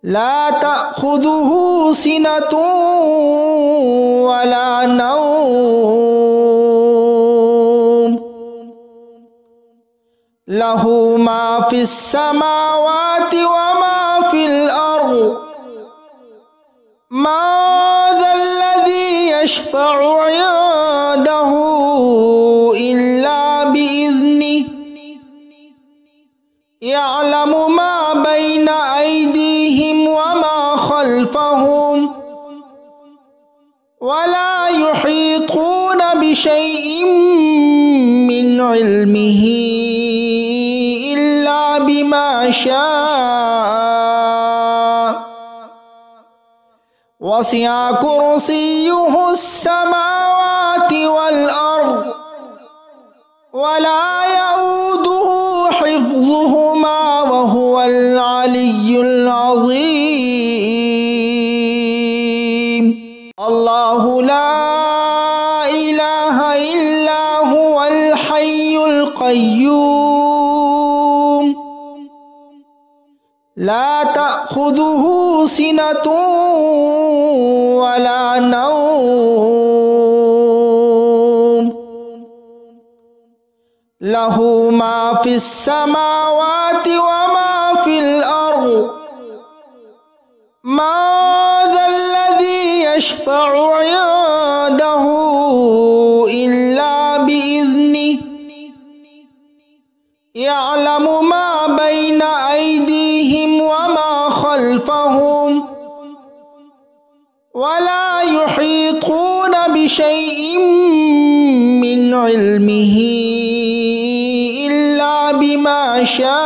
لا تأخذه سنة ولا نوم له ما في السماوات وما في الأرض ما ذا الذي يشفع عنده إلا بإذنه يعلم ما بين أيديهم وما خلفهم ولا يحيطون بشيء من علمه إلا بما شاء وسع كرسيه السماوات والأرض ولا يؤوده حفظهما حفظهما وهو العلي العظيم. الله لا إله إلا هو الحي القيوم لا تأخذه سنة ولا نوم له ما في السماوات وما في الأرض ما ذا الذي يشفع عنده إلا بإذنه يعلم ما بين أيديهم وما خلفهم ولا يحيطون بشيء من علمه إلا بما شاء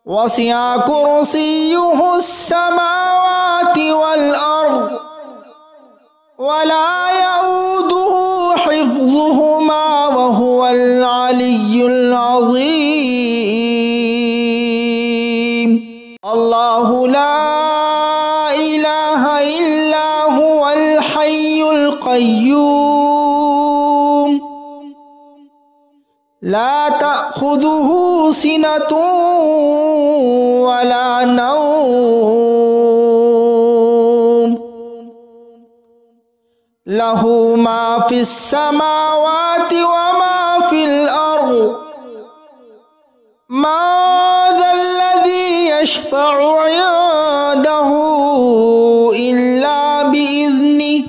وسع كرسيه السماوات والأرض ولا يؤوده حفظهما وهو العلي العظيم. الله لا إله إلا هو الحي القيوم لا تأخذه سنة ولا نوم له ما في السماوات وما في الأرض ما ذا الذي يشفع عنده إلا بإذنه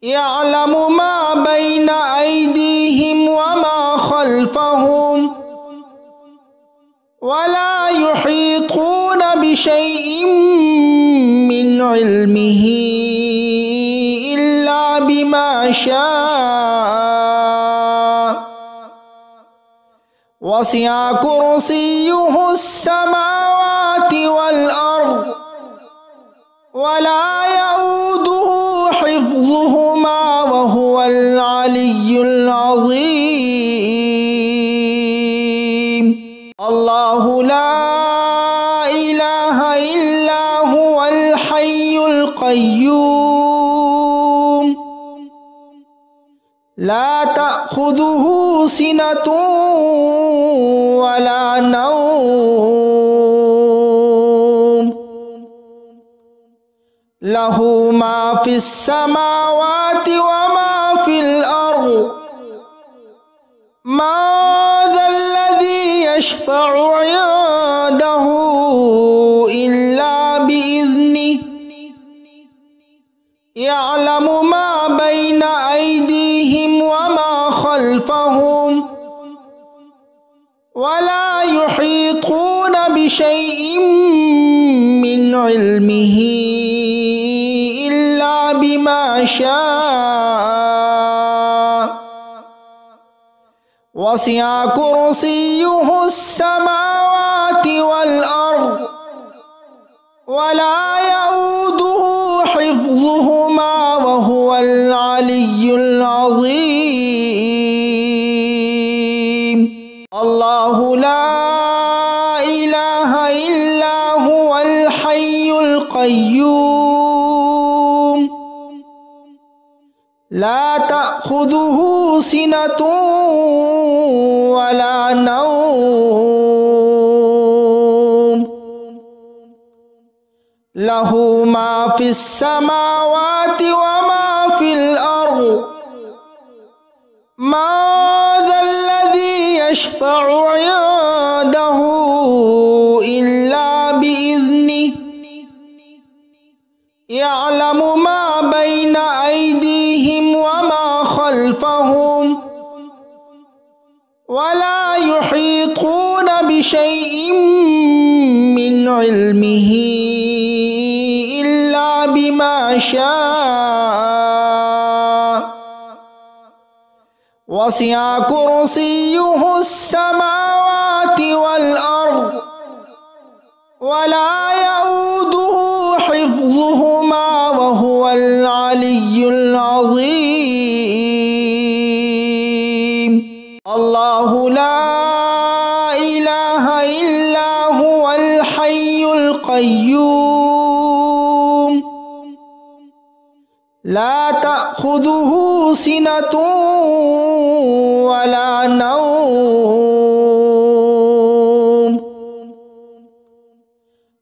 يعلم ما بين أيديهم وما خلفهم ولا يحيطون بشيء من علمه إلا بما شاء وسع كرسيه السماوات والأرض ولا يؤوده حفظهما وهو العلي العظيم. الله لا إله إلا هو الحي القيوم لا تأخذه سنة ولا نوم له ما في السماوات وما في الأرض ما ذا الذي يشفع عنده إلا بإذنه يعلم ما بين أيديهم وما خلفهم ولا يحيطون بشيء من علمه إلا بما شاء وسع كرسيه السماوات والأرض ولا يؤوده حفظهما وهو العلي العظيم. الله لا إله إلا هو الحي القيوم لا تأخذه سنة ولا نوم له ما في السماوات وما في الأرض ما ذا الذي يشفع عنده إلا بإذنه يعلم ما بين أيديهم وما خلفهم ولا يحيطون بشيء من علمه إلا بما شاء وسع كرسيه السماوات والأرض ولا يؤوده حفظهما وهو العلي العظيم. إلا هو الحي القيوم لا تأخذه سنة ولا نوم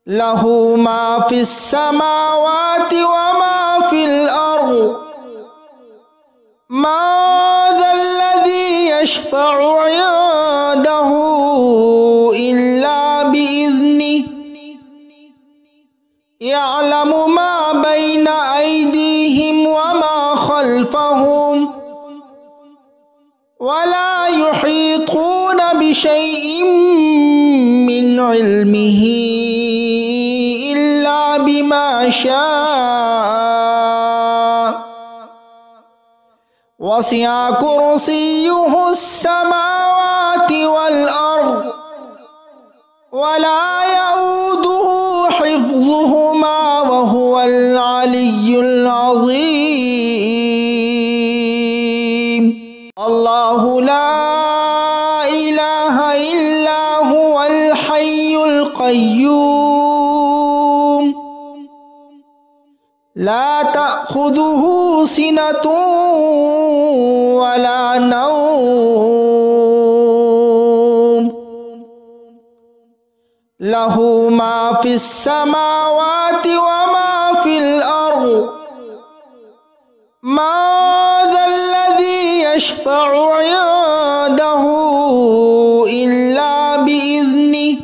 له ما في السماوات وما في الأرض ما ذا الذي يشفع عنده إلا بإذنه يعلم ما بين أيديهم وما خلفهم ولا يحيطون بشيء من علمه إلا بما شاء وسع كرسيه السماوات والأرض ولا يؤوده حفظهما وهو العلي العظيم الله لا إله إلا هو الحي القيوم لا تأخذه سنة ولا نوم له ما في السماوات وما في الأرض ما ذا الذي يشفع عنده إلا بإذنه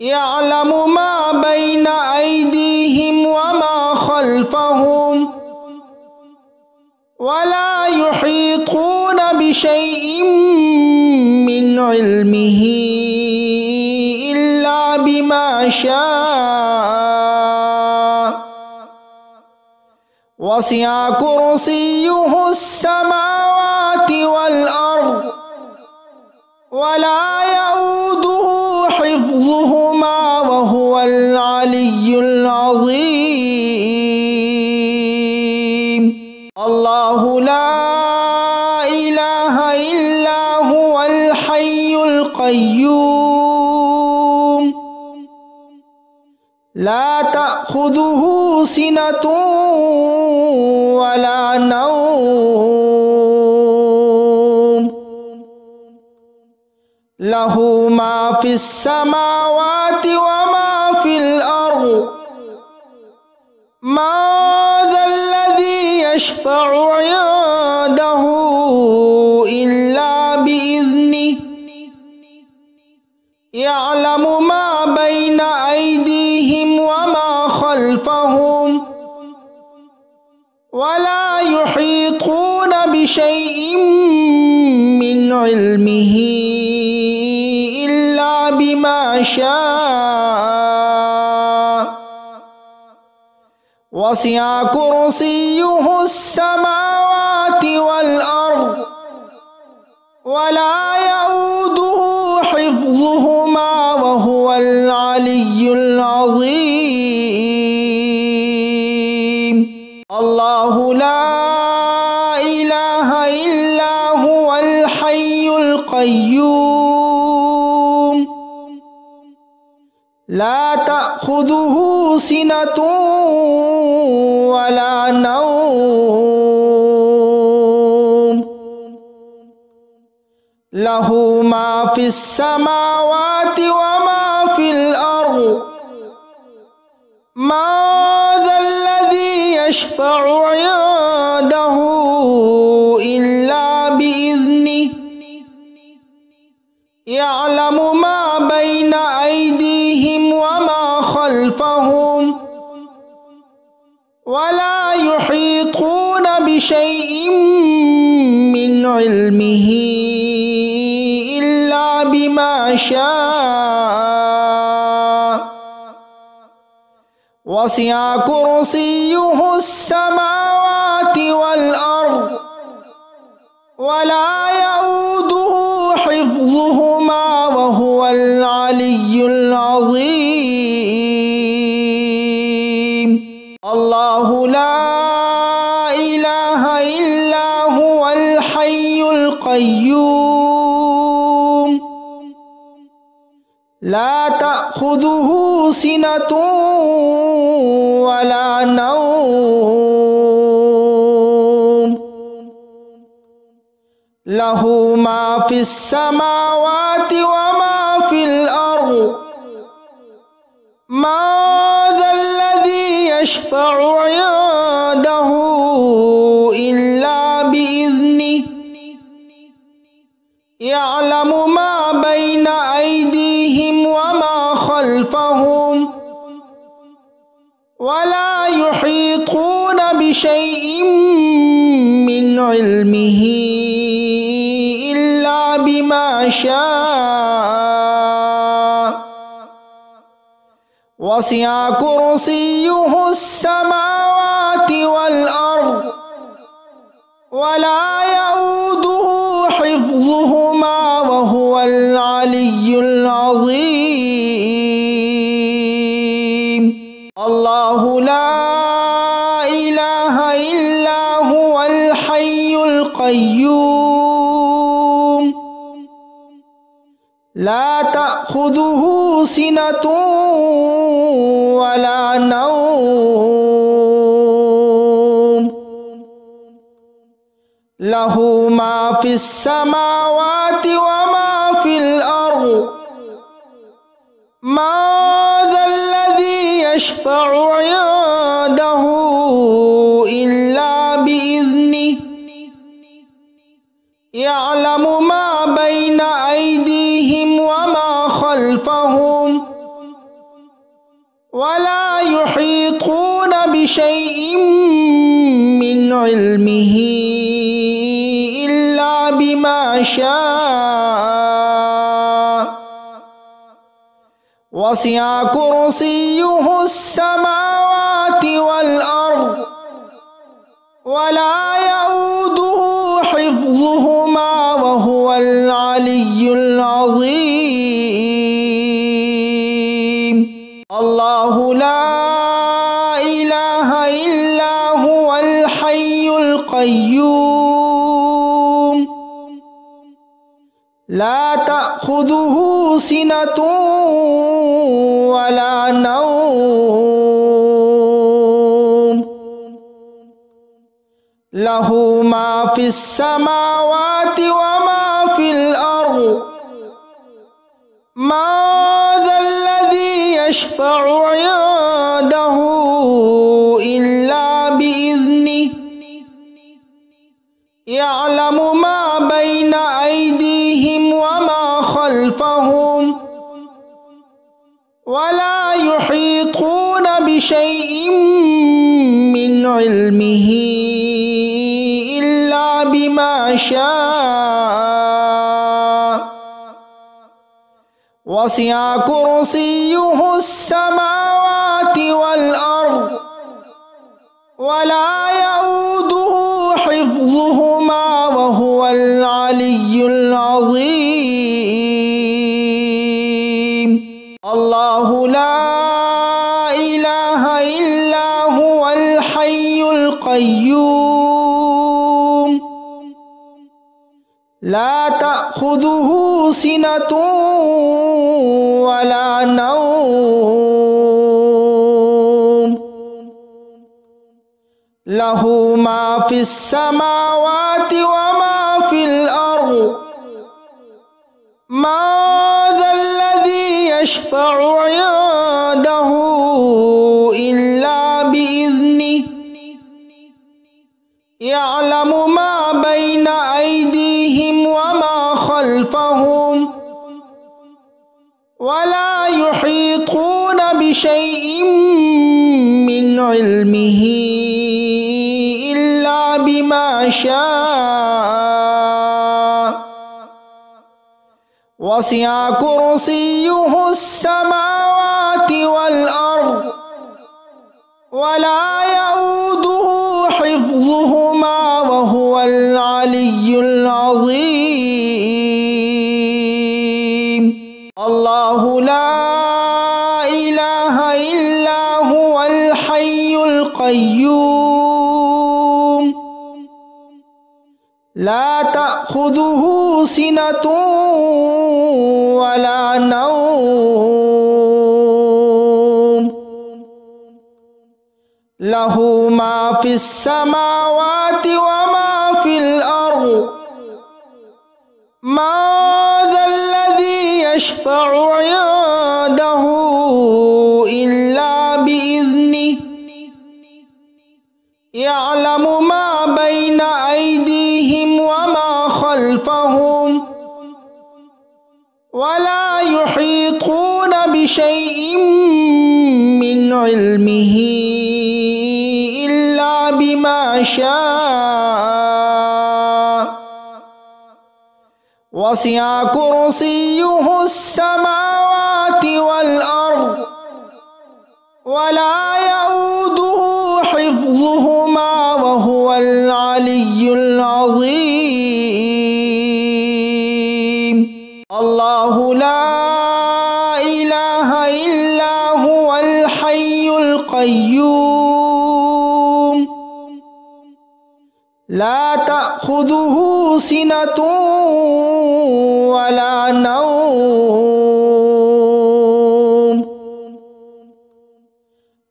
يعلم ما بين أيديهم وما خلفهم ولا يحيطون بشيء من علمه إلا بما شاء وسع كرسيه السماوات والأرض ولا يؤوده حفظهما وهو العلي العظيم الله لا إله إلا هو الحي القيوم لا تأخذه سنة ولا نوم له ما في السماوات وما في الأرض ما ذا الذي يشفع عنده إلا بإذنه يعلم ما بين أيديهم وما خلفهم ولا يحيطون بشيء من علمه إلا بما شاء وسع كرسيه السماوات والأرض ولا يؤوده حفظهما وهو العلي العظيم الله لا إله إلا هو الحي القيوم لا تأخذه سنة ولا نوم له ما في السماوات وما في الأرض ما ذا الذي يشفع عنده إلا بإذنه يعلم ما بين أيديهم وما خلفهم ولا يحيطون بشيء من علمه إلا بما شاء وسع كرسيه السماوات والأرض ولا يؤوده حفظهما وهو العلي العظيم الله لا إله إلا هو الحي القيوم لا تأخذه سنة ولا نوم له ما في السماوات وما في الأرض ما ذا الذي يشفع عنده إلا بإذنه يعلم ما بين أيديهم وما خلفهم ولا يحيطون بشيء من علمه إلا بما شاء وسع كرسيه السماوات والأرض ولا يؤوده حفظهما وهو العلي العظيم الله لا إله إلا هو الحي القيوم لا تأخذه سنة ولا نوم له ما في السماوات وما في الأرض ما ذا الذي يشفع عنده إلا بإذنه يعلم ما بين أيديهم وما خلفهم ولا يحيطون بشيء من علمه إلا بما شاء وسع كرسيه السماوات والأرض ولا يؤوده حفظهما وهو العلي العظيم الله لا إله إلا هو الحي القيوم لا تأخذه سنة ولا نوم له ما في السماوات وما في الأرض ما ذا الذي يشفع عنده إلا بإذنه يعلم ما بين أيديهم وما خلفهم ولا يحيطون بشيء من علمه إلا بما شاء وسع كرسيه السماوات والأرض ولا يؤوده حفظهما وهو العلي العظيم الله لا إله إلا هو الحي القيوم لا تأخذه سنة ولا نوم له ما في السماوات وما في الأرض ما ذا الذي يشفع عنده إلا بإذنه يعلم ما بين أيديهم وما خلفهم ولا يحيطون بشيء من علمه إلا بما شاء وسع كرسيه السماوات والأرض ولا يؤوده حفظهما وهو العلي العظيم الله لا إله إلا هو الحي القيوم لا تأخذه سنة ولا نوم له ما في السماوات وما في الأرض ما ذا الذي يشفع عنده إلا بإذنه يعلم ما بين أيديهم وما خلفهم ولا يحيطون بشيء من علمه إلا بما شاء وسع كرسيه السماوات والأرض ولا يؤوده حفظهما وهو العلي العظيم الله لا إله إلا هو الحي القيوم لا تأخذه سنة ولا نوم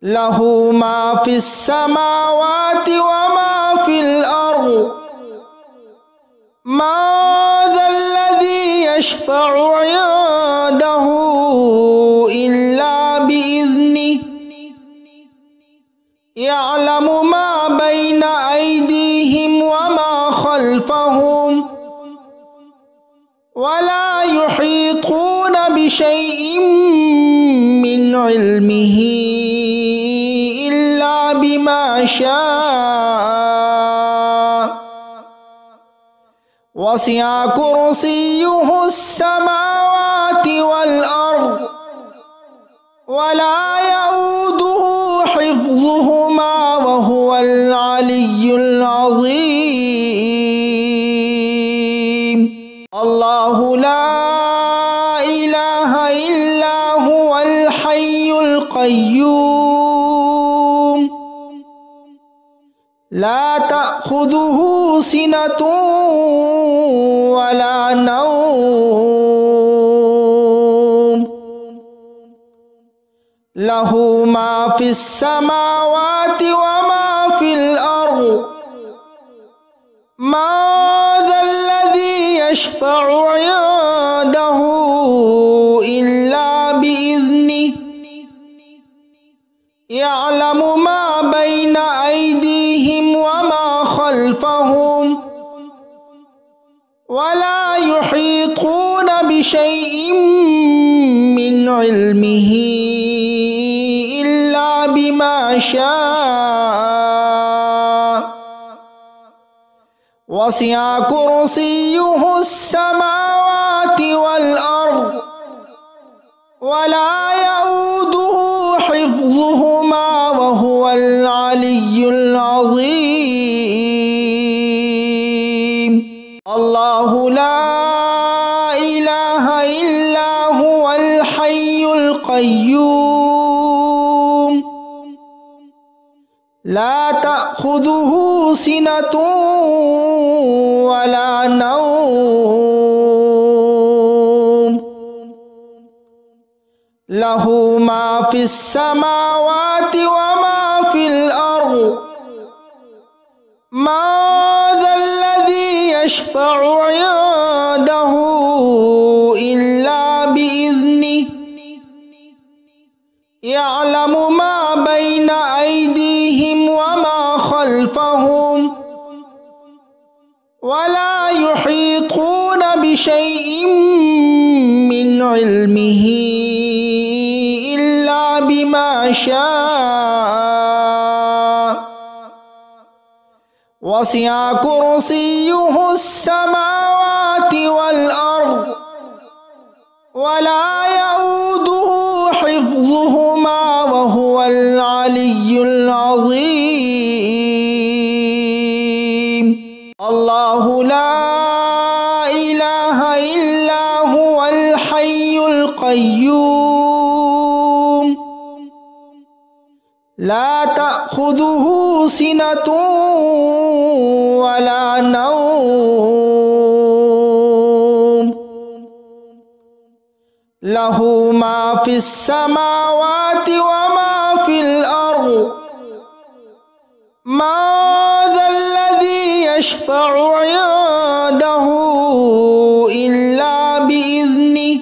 له ما في السماوات وما في الأرض ما ذا الذي يشفع عنده إلا بإذنه يعلم ما بين أيديهم وما خلفهم ولا يحيطون بشيء من علمه إلا بما شاء وسع كرسيه السماوات والأرض ولا يؤوده حفظهما وهو العلي العظيم الله لا إله إلا هو الحي القيوم لا تأخذه سنة ولا نوم له ما في السماوات وما في الأرض ما ذا الذي يشفع عنده إلا بإذنه يعلم ما بين أيديهم وما خلفهم ولا يحيطون بشيء من علمه إلا بما شاء وسع كرسيه السماوات والأرض ولا يؤوده حفظهما وهو العلي العظيم الله لا إله إلا هو الحي القيوم لا تأخذه سنة ولا نوم له ما في السماوات وما في الأرض ما ذا الذي يشفع عنده إلا بإذنه يعلم ما بين أيديهم وما خلفهم ولا يحيطون بشيء من علمه إلا بما شاء وسع كرسيه السماوات والأرض ولا يؤوده حفظهما وهو العلي العظيم الله لا إله إلا هو الحي القيوم لا تأخذه سنة ولا نوم له ما في السماوات وما في الأرض ما ذا الذي يشفع عنده إلا بإذنه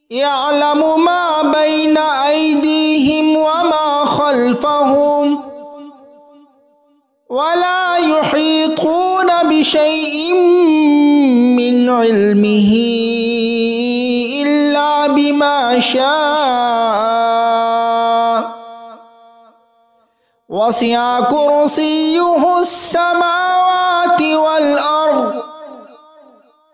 يعلم ما بين أيديهم وما خلفهم ولا يحيطون بشيء من علمه إلا بما شاء وسع كرسيه السماوات والأرض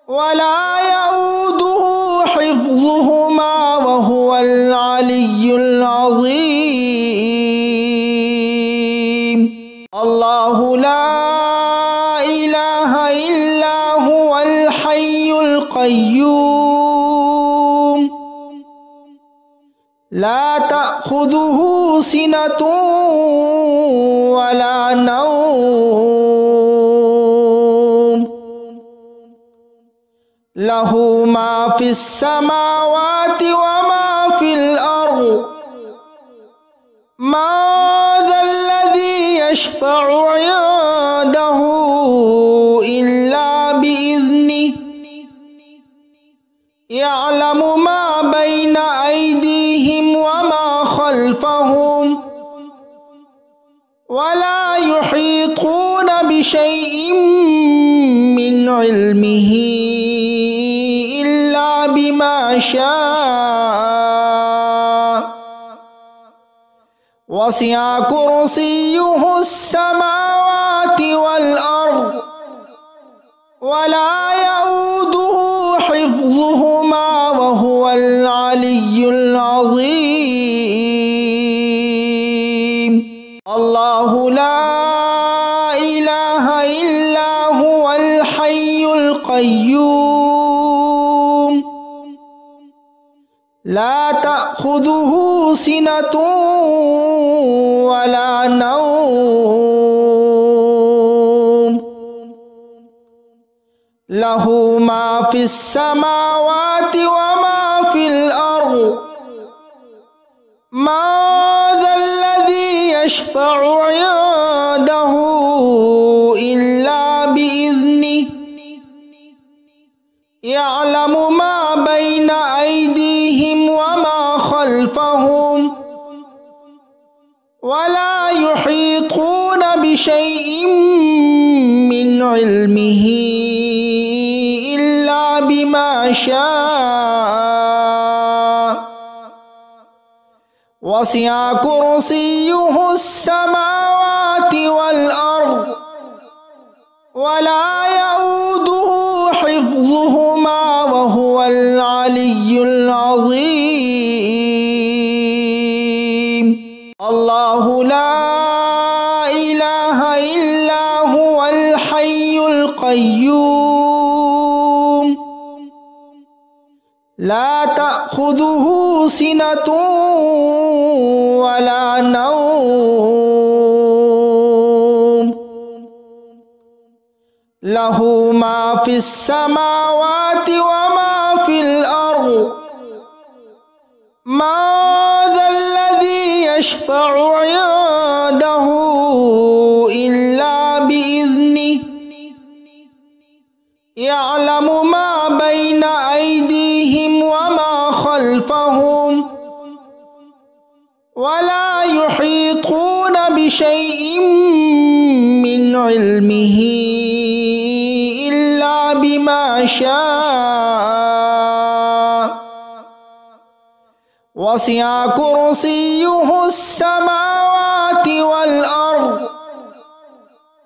ولا يؤوده حفظهما وهو العلي العظيم. الله لا إله إلا هو الحي القيوم لا تأخذه سنة ولا نوم له ما في السماوات وما في الأرض ما ذا الذي يشفع عنده إلا بإذنه يعلم ما بين أيديهم وما خلفهم ولا يحيطون بشيء من علمه إلا بما شاء وسع كرسيه السماوات والأرض ولا يؤوده حفظهما وهو العلي العظيم. الله لا إله إلا هو الحي القيوم لا تأخذه سنة ولا نوم له ما في السماوات وما في الأرض ما ذا الذي يشفع عنده إلا بإذنه يعلم ما بين أيديهم وما خلفهم ولا يحيطون بشيء من علمه إلا بما شاء وسع كرسيه السماوات والأرض ولا يؤوده حفظهما وهو العلي العظيم. الله لا إله إلا هو الحي القيوم لا تأخذه سنة ولا نوم له ما في السماوات وما في الأرض ما ذا الذي يشفع عنده إلا بإذنه يعلم ما بين أيديهم وما خلفهم ولا يحيطون بشيء من علمه إلا بما شاء وسع كرسيه السماوات والأرض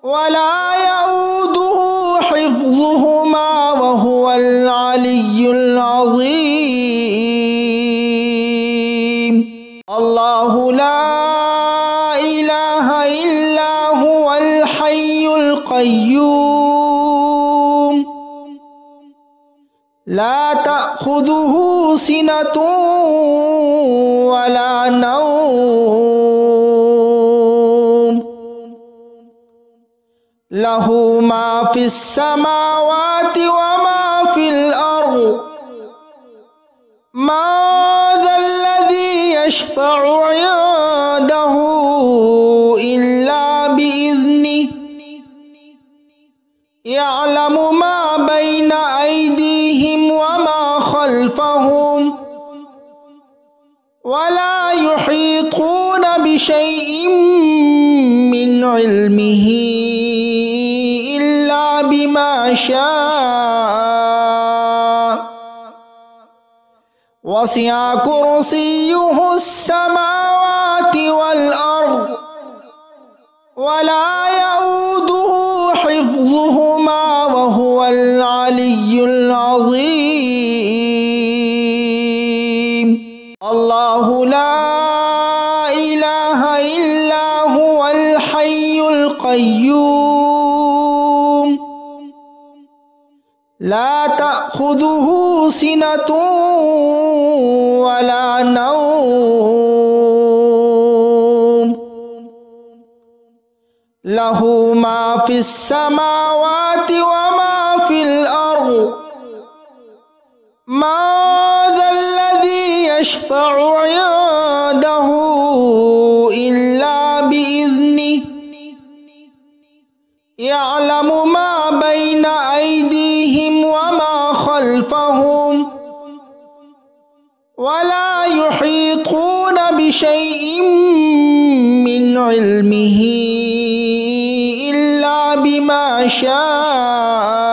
ولا يؤوده حفظهما وهو العلي العظيم. الله لا إله إلا هو الحي القيوم لا تأخذه سنة ولا نوم له ما في السماوات وما في الأرض ما ذا الذي يشفع عنده إلا خلفهم ولا يحيطون بشيء من علمه إلا بما شاء وسع كرسيه السماوات والأرض ولا يؤوده حفظهما وهو العلي العظيم الله لا إله إلا هو الحي القيوم لا تأخذه سنة ولا نوم له ما في السماوات وما في الأرض ما ذا الذي يشفع عنده إلا بإذنه يعلم ما بين أيديهم وما خلفهم ولا يحيطون بشيء من علمه إلا بما شاء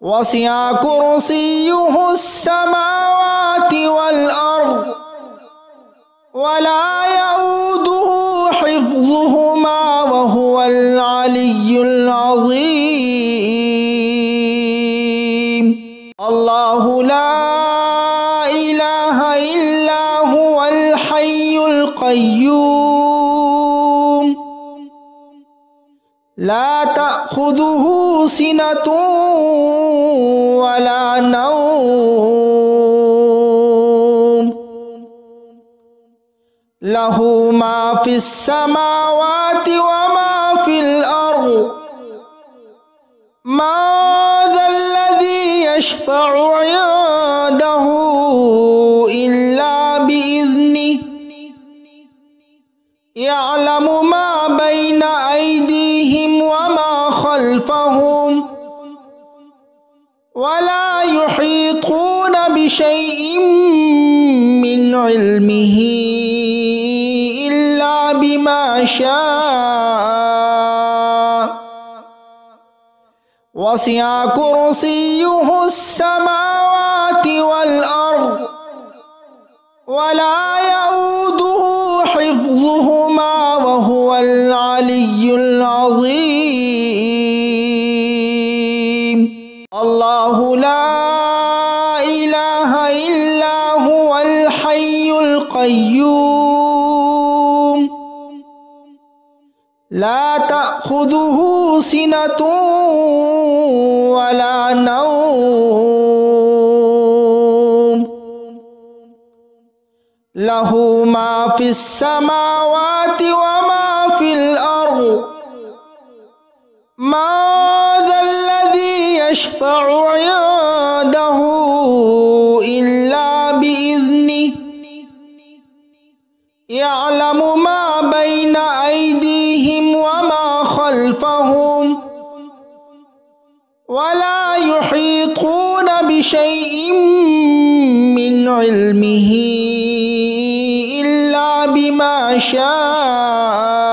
وسع كرسيه السماوات والأرض ولا يؤوده حفظهما وهو العلي العظيم الله لا إله إلا هو الحي القيوم لا تأخذه سنة ولا نوم له ما في السماوات وما في الأرض ما ذا الذي يشفع عنده إلا بإذنه يعلم ما بين أيديهم وما خلفهم ولا يحيطون بشيء من علمه إلا بما شاء وسع كرسيه السماوات والأرض ولا يؤوده حفظهما وهو العلي العظيم الله لا إله إلا هو الحي القيوم لا تأخذه سنة ولا نوم له ما في السماوات وما في الأرض ما ذا الذي يشفع عنده إلا بإذنه يعلم ما بين أيديهم وما خلفهم ولا يحيطون بشيء من علمه إلا بما شاء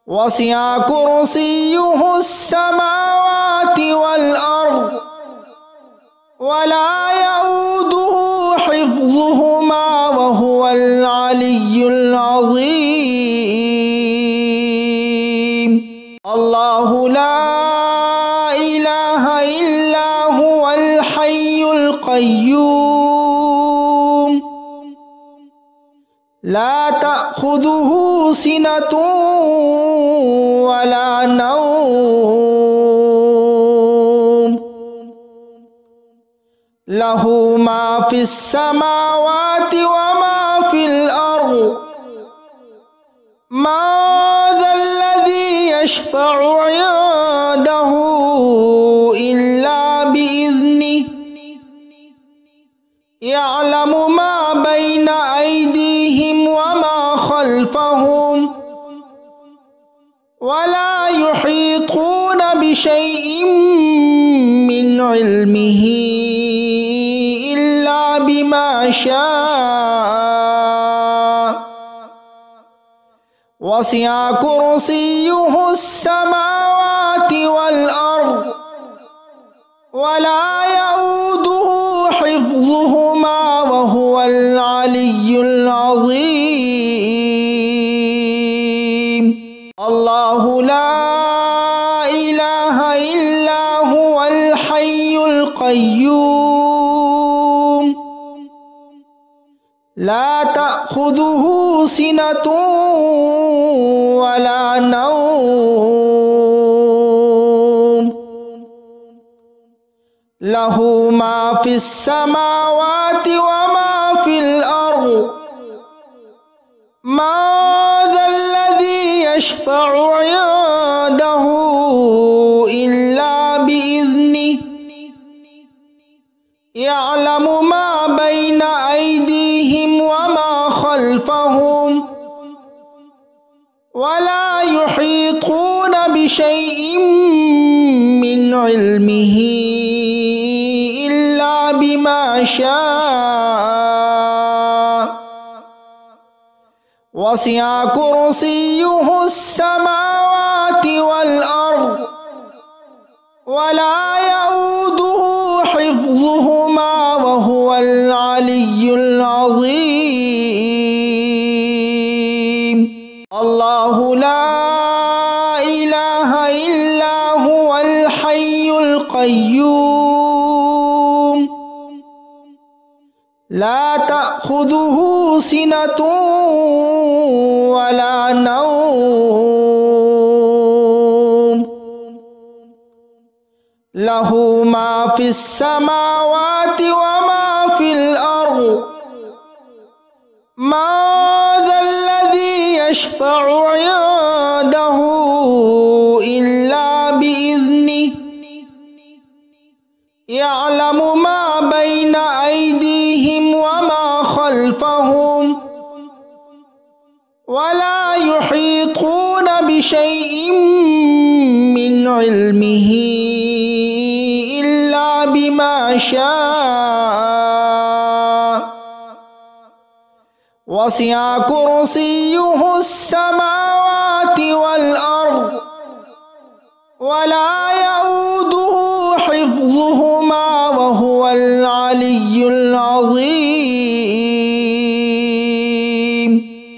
وسع كرسيه السماوات والأرض ولا يؤوده حفظهما وهو العلي العظيم الله لا إله إلا هو الحي القيوم لا تأخذه سنة ولا نوم له ما في السماوات وما في الأرض ما ذا الذي يشفع عنده إلا بإذنه يعلم ما بين أيديهم وما خلفهم ولا يحيطون بشيء شاء وسع كرسيه السماوات والأرض ولا يؤوده حفظهما وهو العلي العظيم الله لا إله إلا هو الحي القيوم لا تأخذه سنة ولا نوم له ما في السماوات وما في الأرض ما ذا الذي يشفع عنده إلا بإذنه يعلم ما بين أيديهم وما خلفهم ولا يحيطون بشيء من علمه إلا بما شاء وسع كرسيه السماوات والأرض ولا يؤوده حفظهما وهو العلي العظيم الله لا إله إلا هو الحي القيوم لا تأخذه سنة ولا نوم له ما في السماوات وما في الأرض ما ذا الذي يشفع عنده إلا بإذنه يعلم ما بين أيديهم وما خلفهم ولا يحيطون بشيء من علمه إلا بما شاء وسع كرسيه السماوات